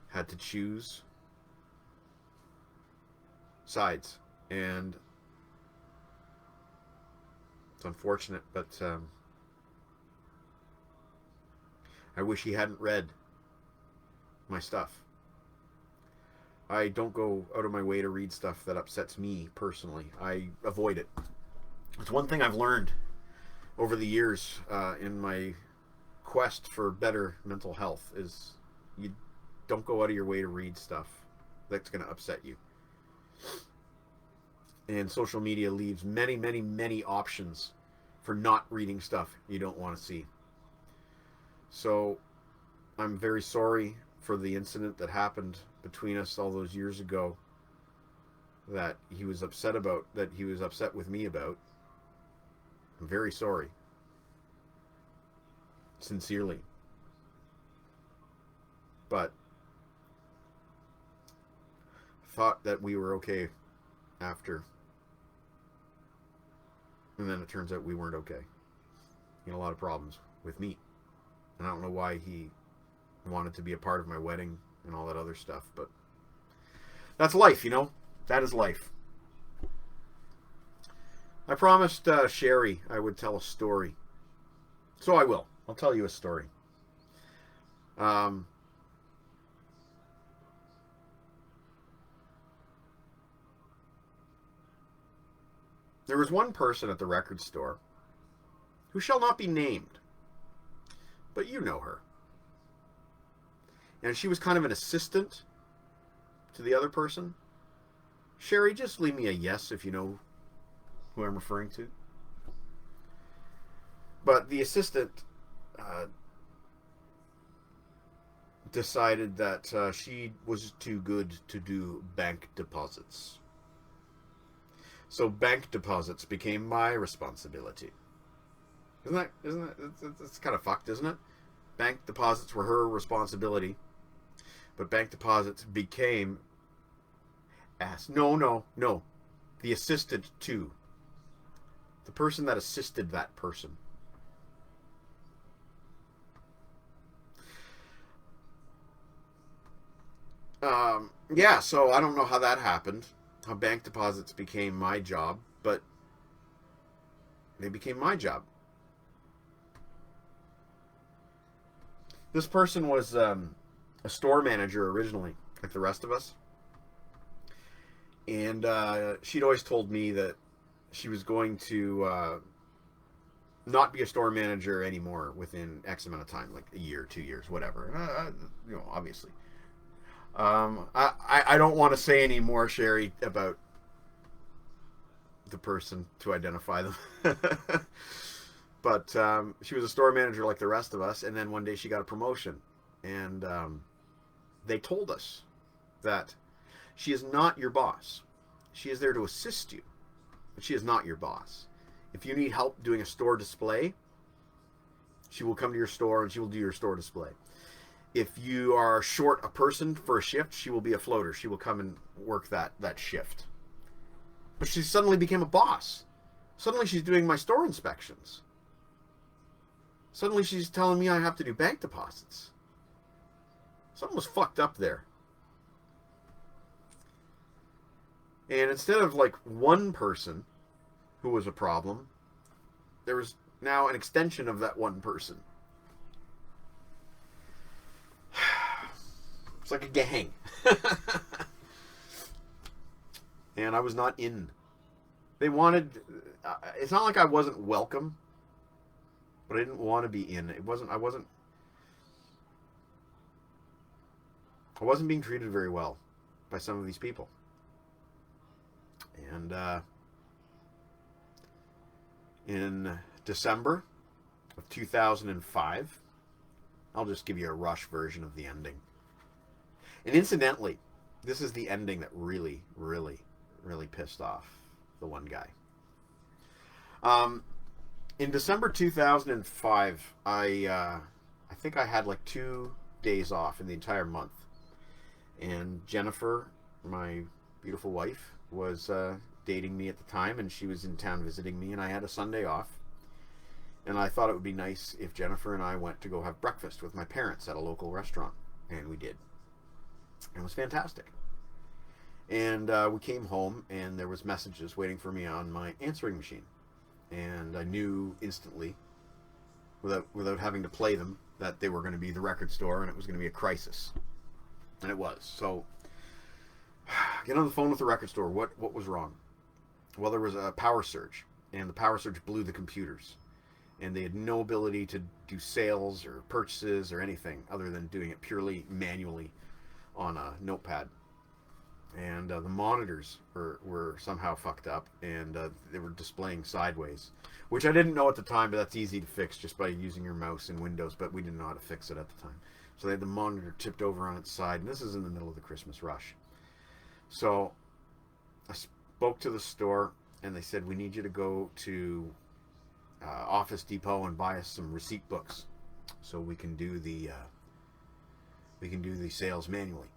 Speaker 1: had to choose sides. And it's unfortunate, but I wish he hadn't read my stuff. I don't go out of my way to read stuff that upsets me personally. I avoid it. It's one thing I've learned over the years in my quest for better mental health is you don't go out of your way to read stuff that's going to upset you. And social media leaves many, many, many options for not reading stuff you don't want to see. So I'm very sorry for the incident that happened between us all those years ago that he was upset about, that he was upset with me about. I'm very sorry. Sincerely. But thought that we were okay after. And then it turns out we weren't okay. He had a lot of problems with me. And I don't know why he wanted to be a part of my wedding and all that other stuff, but that's life, That is life. I promised Sherry I would tell a story. So I will. I'll tell you a story. Um, there was one person at the record store who shall not be named, but you know her. And she was kind of an assistant to the other person. Sherry, just leave me a yes if you know who I'm referring to. But the assistant decided that she was too good to do bank deposits. So bank deposits became my responsibility. Isn't that, it's kind of fucked, isn't it? Bank deposits were her responsibility, but bank deposits became no. The assistant to. The person that assisted that person. Yeah, so I don't know how that happened. How bank deposits became my job, but they became my job. This person was a store manager originally, like the rest of us. And she'd always told me that she was going to not be a store manager anymore within X amount of time, like a year, 2 years, whatever. And obviously. I don't want to say any more, Sherry, about the person to identify them. But she was a store manager like the rest of us, and then one day she got a promotion. And they told us that she is not your boss. She is there to assist you, but she is not your boss. If you need help doing a store display, she will come to your store and she will do your store display. If you are short a person for a shift, she will be a floater. She will come and work that shift. But she suddenly became a boss. Suddenly she's doing my store inspections. Suddenly she's telling me I have to do bank deposits. Something was fucked up there. And instead of like one person who was a problem, there was now an extension of that one person. It's like a gang. And I was not in. They wanted... it's not like I wasn't welcome, but I didn't want to be in. I wasn't being treated very well by some of these people. And in December of 2005, I'll just give you a rush version of the ending. And incidentally, this is the ending that really, really, really pissed off the one guy. In December 2005, I think I had like 2 days off in the entire month. And Jennifer, my beautiful wife, was dating me at the time, and she was in town visiting me, and I had a Sunday off. And I thought it would be nice if Jennifer and I went to go have breakfast with my parents at a local restaurant. And we did. It was fantastic. And we came home, and there was messages waiting for me on my answering machine. And I knew instantly, without having to play them, that they were going to be the record store, and it was going to be a crisis. And it was. So, get on the phone with the record store. What was wrong? Well, there was a power surge, and the power surge blew the computers. And they had no ability to do sales or purchases or anything other than doing it purely manually on a notepad. And the monitors were somehow fucked up, and they were displaying sideways, which I didn't know at the time, but that's easy to fix just by using your mouse in Windows, but we didn't know how to fix it at the time. So they had the monitor tipped over on its side, and this is in the middle of the Christmas rush. So I spoke to the store, and they said, we need you to go to Office Depot and buy us some receipt books so we can do the sales manually.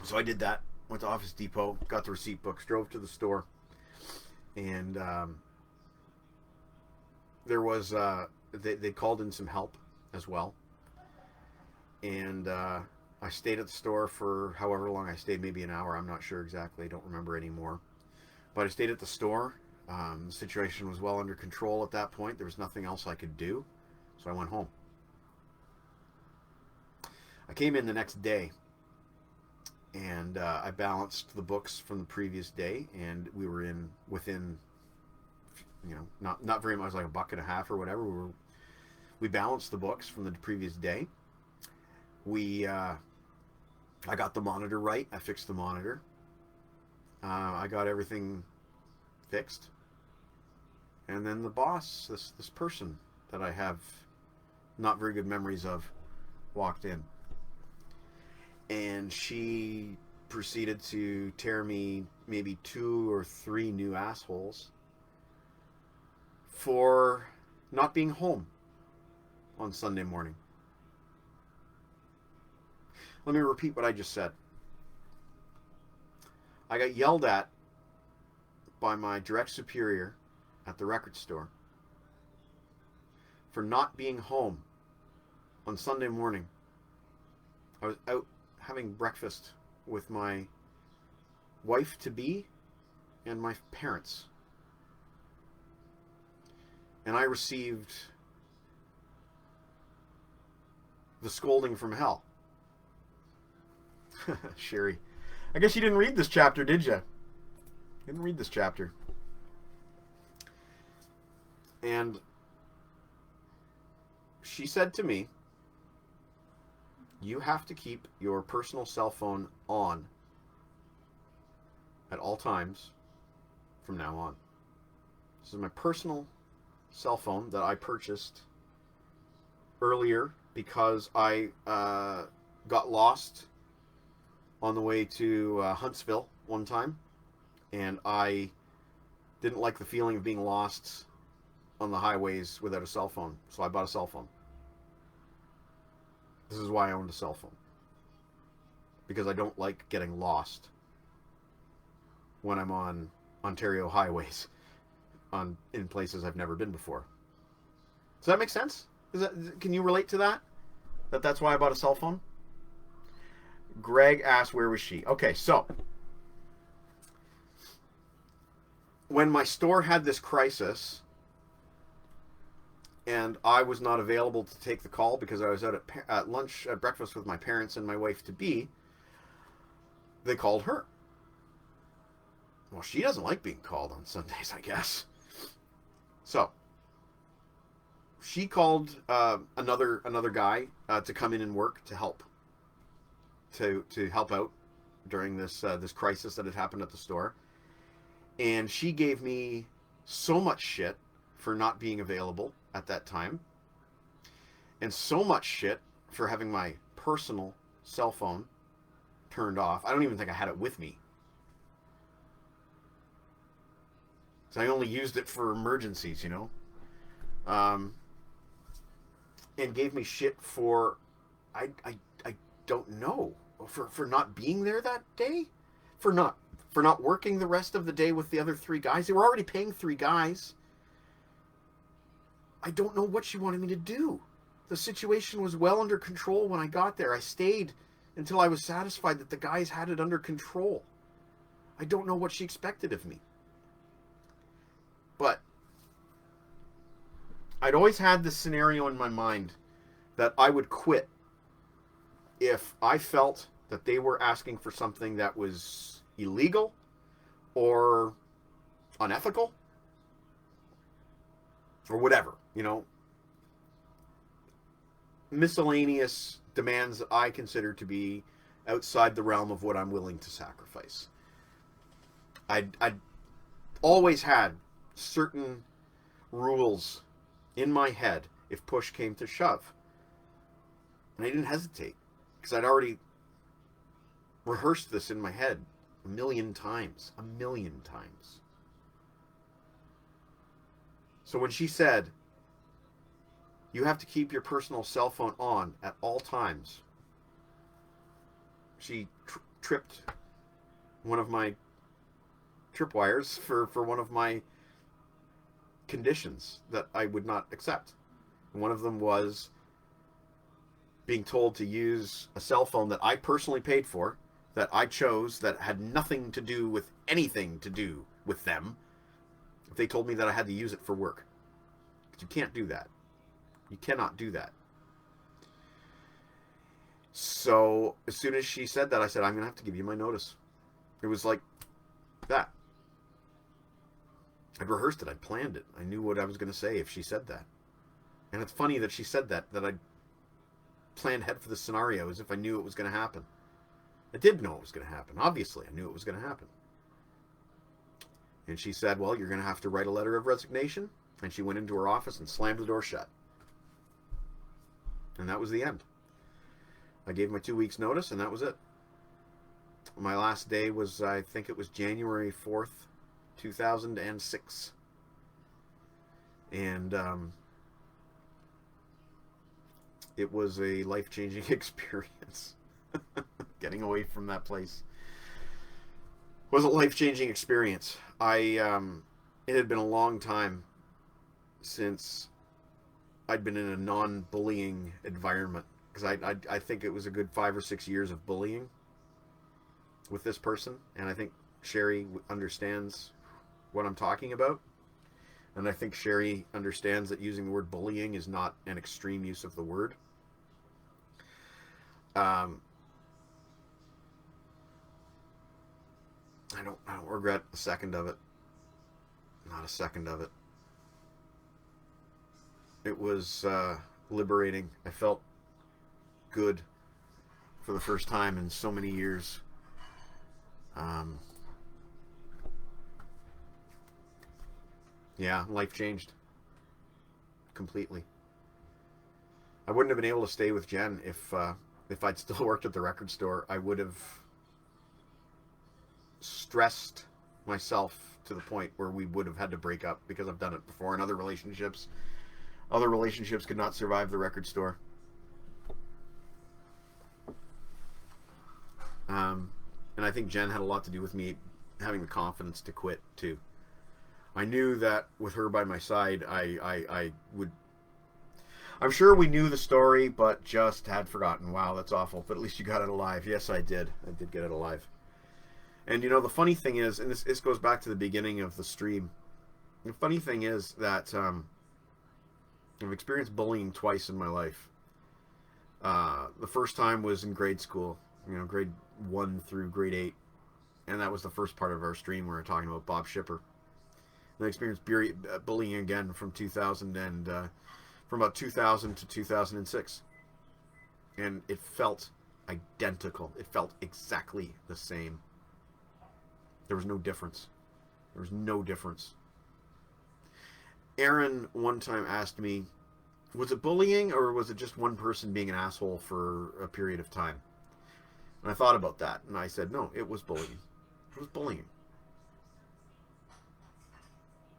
Speaker 1: So I did that. Went to Office Depot, got the receipt books, drove to the store, and there was they called in some help as well. And I stayed at the store for however long I stayed, maybe an hour. I'm not sure exactly. I don't remember anymore. But I stayed at the store The situation was well under control at that point. There was nothing else I could do, so I went home. I came in the next day, and I balanced the books from the previous day, and we were within, not very much, like a buck and a half or whatever. We balanced the books from the previous day. I got the monitor right. I fixed the monitor. I got everything fixed. And then the boss, this person that I have not very good memories of, walked in. And she proceeded to tear me maybe 2 or 3 new assholes for not being home on Sunday morning. Let me repeat what I just said. I got yelled at by my direct superior at the record store for not being home on Sunday morning. I was out having breakfast with my wife-to-be and my parents. And I received the scolding from hell. Sherry, I guess you didn't read this chapter, did you? You didn't read this chapter. And she said to me, you have to keep your personal cell phone on at all times from now on. This is my personal cell phone that I purchased earlier because I got lost on the way to Huntsville one time, and I didn't like the feeling of being lost on the highways without a cell phone, so I bought a cell phone. This is why I owned a cell phone, because I don't like getting lost when I'm on Ontario highways in places I've never been before. Does that make sense? Can you relate to that? That's why I bought a cell phone? Greg asked, where was she? Okay, so when my store had this crisis and I was not available to take the call because I was out at lunch, at breakfast with my parents and my wife-to-be, they called her. Well, she doesn't like being called on Sundays, I guess. So she called another guy to come in and work to help. To help out during this crisis that had happened at the store. And she gave me so much shit for not being available at that time, and so much shit for having my personal cell phone turned off. I don't even think I had it with me, so I only used it for emergencies, and gave me shit for I don't know, for not being there that day, for not working the rest of the day with the other 3 guys. They were already paying 3 guys. I don't know what she wanted me to do. The situation was well under control when I got there. I stayed until I was satisfied that the guys had it under control. I don't know what she expected of me. But I'd always had this scenario in my mind that I would quit if I felt that they were asking for something that was illegal or unethical or whatever, miscellaneous demands that I consider to be outside the realm of what I'm willing to sacrifice. I'd always had certain rules in my head if push came to shove. And I didn't hesitate, because I'd already rehearsed this in my head a million times. So when she said, you have to keep your personal cell phone on at all times, she tripped one of my tripwires for one of my conditions that I would not accept. One of them was being told to use a cell phone that I personally paid for, that I chose, that had nothing to do with anything to do with them, if they told me that I had to use it for work. But you can't do that. You cannot do that. So as soon as she said that, I said, I'm going to have to give you my notice. It was like that. I'd rehearsed it. I'd planned it. I knew what I was going to say if she said that. And it's funny that she said that I'd planned ahead for the scenario as if I knew it was going to happen. I did know it was going to happen. Obviously, I knew it was going to happen. And she said, well, you're going to have to write a letter of resignation. And she went into her office and slammed the door shut. And that was the end. I gave my 2 weeks notice, and that was it. My last day was, I think it was January 4th, 2006. And it was a life-changing experience. Getting away from that place was a life-changing experience. It had been a long time since I'd been in a non-bullying environment, because I think it was a good 5 or 6 years of bullying with this person, and I think Sherry understands what I'm talking about, and I think Sherry understands that using the word bullying is not an extreme use of the word. I don't regret a second of it. Not a second of it. It was liberating. I felt good for the first time in so many years. Yeah, life changed completely. I wouldn't have been able to stay with Jen if I'd still worked at the record store. I would have stressed myself to the point where we would have had to break up, because I've done it before in other relationships. Other relationships could not survive the record store. And I think Jen had a lot to do with me having the confidence to quit too. I knew that with her by my side, I would. I'm sure we knew the story, but just had forgotten. Wow, that's awful. But at least you got it alive. Yes, I did. I did get it alive. And you know, the funny thing is, and this goes back to the beginning of the stream. The funny thing is that I've experienced bullying twice in my life. The first time was in grade school, grade 1 through grade 8. And that was the first part of our stream where we were talking about Bob Shipper. And I experienced bullying again from 2000 and from about 2000 to 2006. And it felt identical. It felt exactly the same. There was no difference. There was no difference. Aaron one time asked me, was it bullying or was it just one person being an asshole for a period of time? And I thought about that, and I said, no, it was bullying. It was bullying.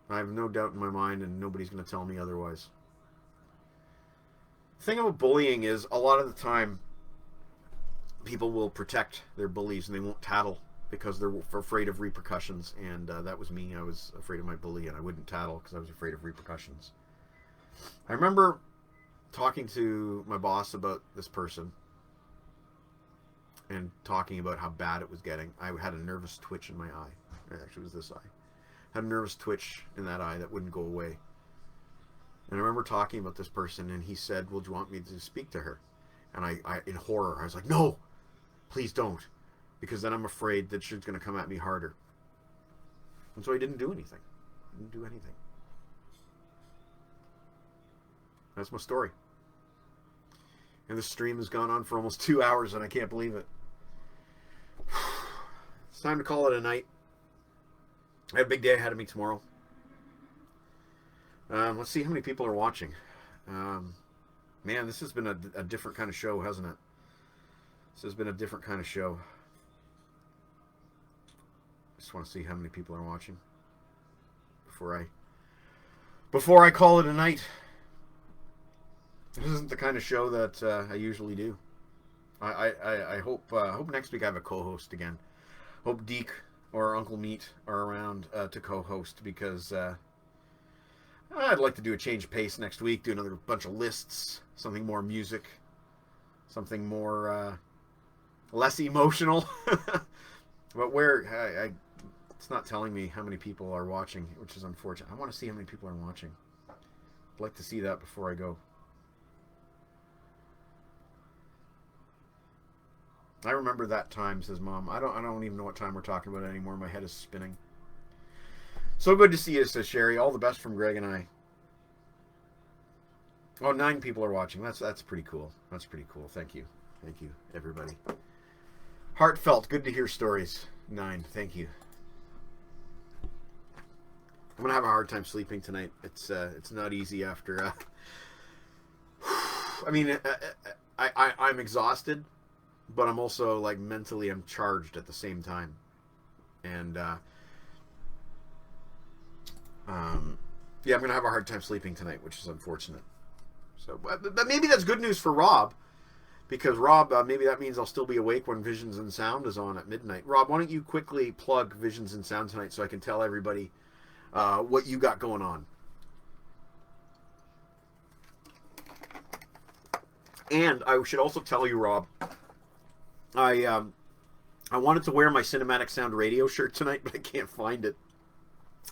Speaker 1: I have no doubt in my mind, and nobody's going to tell me otherwise. The thing about bullying is, a lot of the time, people will protect their bullies, and they won't tattle because they're afraid of repercussions. And that was me. I was afraid of my bully, and I wouldn't tattle because I was afraid of repercussions. I remember talking to my boss about this person and talking about how bad it was getting. I had a nervous twitch in my eye. It actually was this eye. I had a nervous twitch in that eye that wouldn't go away. And I remember talking about this person, and he said, well, do you want me to speak to her? And I in horror, I was like, no, please don't. Because then I'm afraid that she's going to come at me harder. And so I didn't do anything. I didn't do anything. That's my story. And the stream has gone on for almost 2 hours, and I can't believe it. It's time to call it a night. I have a big day ahead of me tomorrow. Let's see how many people are watching. Man, this has been a different kind of show, hasn't it? This has been a different kind of show. Just want to see how many people are watching before I call it a night. This isn't the kind of show that I usually do. I hope next week I have a co-host again. Hope Deke or Uncle Meat are around to co-host, because I'd like to do a change of pace next week, do another bunch of lists, something more music, something more less emotional. But It's not telling me how many people are watching, which is unfortunate. I want to see how many people are watching. I'd like to see that before I go. I remember that time, says Mom. I don't even know what time we're talking about anymore. My head is spinning. So good to see you, says Sherry. All the best from Greg and I. Oh, 9 people are watching. That's pretty cool. That's pretty cool. Thank you. Thank you, everybody. Heartfelt. Good to hear stories. 9. Thank you. I'm gonna have a hard time sleeping tonight. It's not easy after. I mean, I'm exhausted, but I'm also like mentally I'm charged at the same time, and yeah, I'm gonna have a hard time sleeping tonight, which is unfortunate. So, but maybe that's good news for Rob, because Rob, maybe that means I'll still be awake when Visions and Sound is on at midnight. Rob, why don't you quickly plug Visions and Sound tonight so I can tell everybody what you got going on. And I should also tell you, Rob, I wanted to wear my Cinematic Sound Radio shirt tonight, but I can't find it.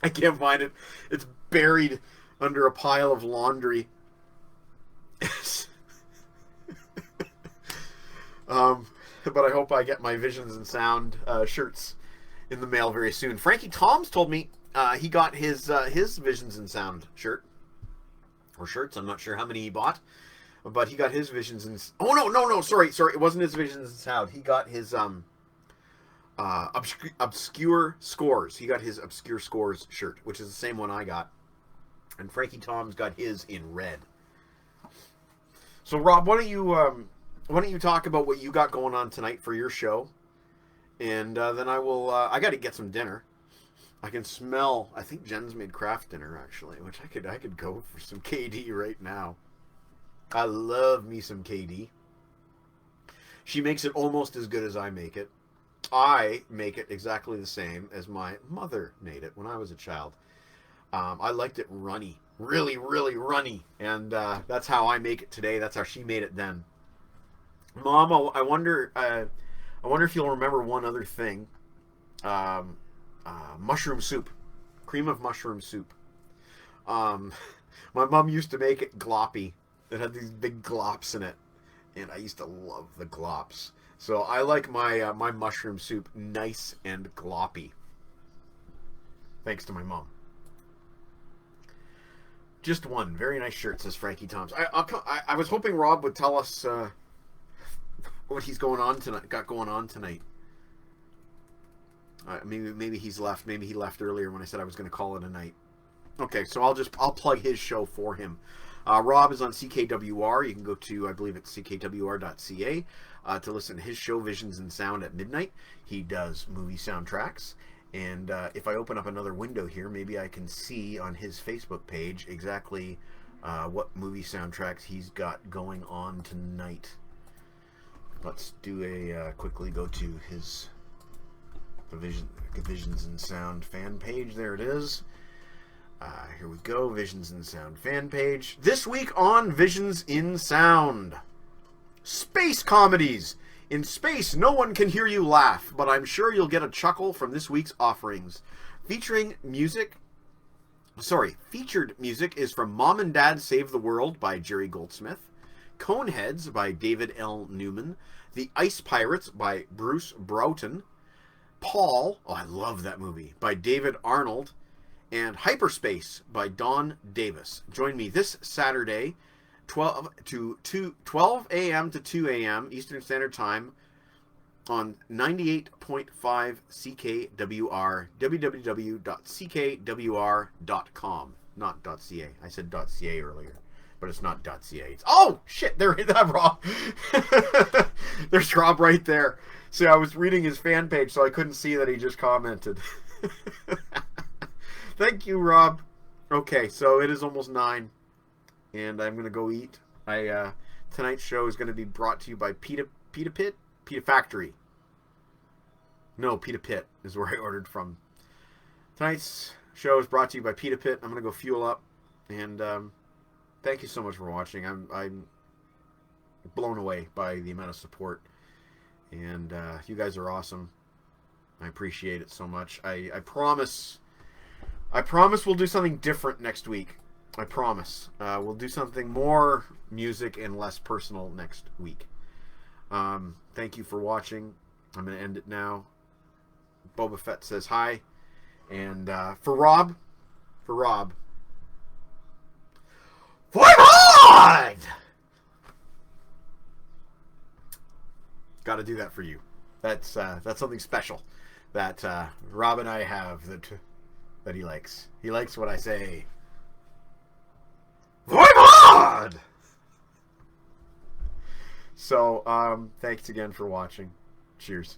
Speaker 1: I can't find it. It's buried under a pile of laundry. But I hope I get my Visions and Sound shirts in the mail very soon. Frankie Toms told me he got his Visions and Sound shirt or shirts. I'm not sure how many he bought, but he got his Visions and no, sorry, it wasn't his Visions and Sound. He got his Obscure Scores. He got his Obscure Scores shirt, which is the same one I got, and Frankie Toms got his in red. So Rob, why don't you talk about what you got going on tonight for your show, and then I will. I got to get some dinner. I can smell. I think Jen's made craft dinner actually, which I could go for some KD right now. I love me some KD. She makes it almost as good as I make it. I make it exactly the same as my mother made it when I was a child. I liked it runny, really, really runny, and that's how I make it today. That's how she made it then. Mom, I wonder if you'll remember one other thing. Mushroom soup, cream of mushroom soup. My mom used to make it gloppy. It had these big glops in it, and I used to love the glops. So I like my my mushroom soup nice and gloppy. Thanks to my mom. Just one very nice shirt, says Frankie Toms. I was hoping Rob would tell us what he's got going on tonight. Maybe he's left. Maybe he left earlier when I said I was going to call it a night. Okay, so I'll plug his show for him. Rob is on CKWR. You can go to, I believe it's ckwr.ca to listen to his show, Visions and Sound at midnight. He does movie soundtracks. And if I open up another window here, maybe I can see on his Facebook page exactly what movie soundtracks he's got going on tonight. Let's do quickly go to his Visions and Sound fan page. There it is. Here we go, Visions in Sound fan page. This week on Visions in Sound, space comedies. In space, no one can hear you laugh, but I'm sure you'll get a chuckle from this week's offerings. Featured music is from Mom and Dad Save the World by Jerry Goldsmith, Coneheads by David L. Newman, The Ice Pirates by Bruce Broughton, Paul, I love that movie, by David Arnold, and Hyperspace by Don Davis. Join me this Saturday, 12 a.m. to 2 a.m. Eastern Standard Time on 98.5 CKWR, www.ckwr.com. Not .ca. I said .ca earlier, but it's not .ca. It's, oh, shit, there is that Rob. There's Rob right there. See, I was reading his fan page, so I couldn't see that he just commented. Thank you, Rob. Okay, so it is almost 9, and I'm going to go eat. Tonight's show is going to be brought to you by Pita Factory. No, Pita Pit is where I ordered from. Tonight's show is brought to you by Pita Pit. I'm going to go fuel up, and thank you so much for watching. I'm blown away by the amount of support, and you guys are awesome. I appreciate it so much. I promise. I promise we'll do something different next week. I promise. We'll do something more music and less personal next week. Thank you for watching. I'm going to end it now. Boba Fett says hi. And for Rob, fight hard! Got to do that for you. That's something special that Rob and I have that he likes. He likes what I say. Fight hard! So, thanks again for watching. Cheers.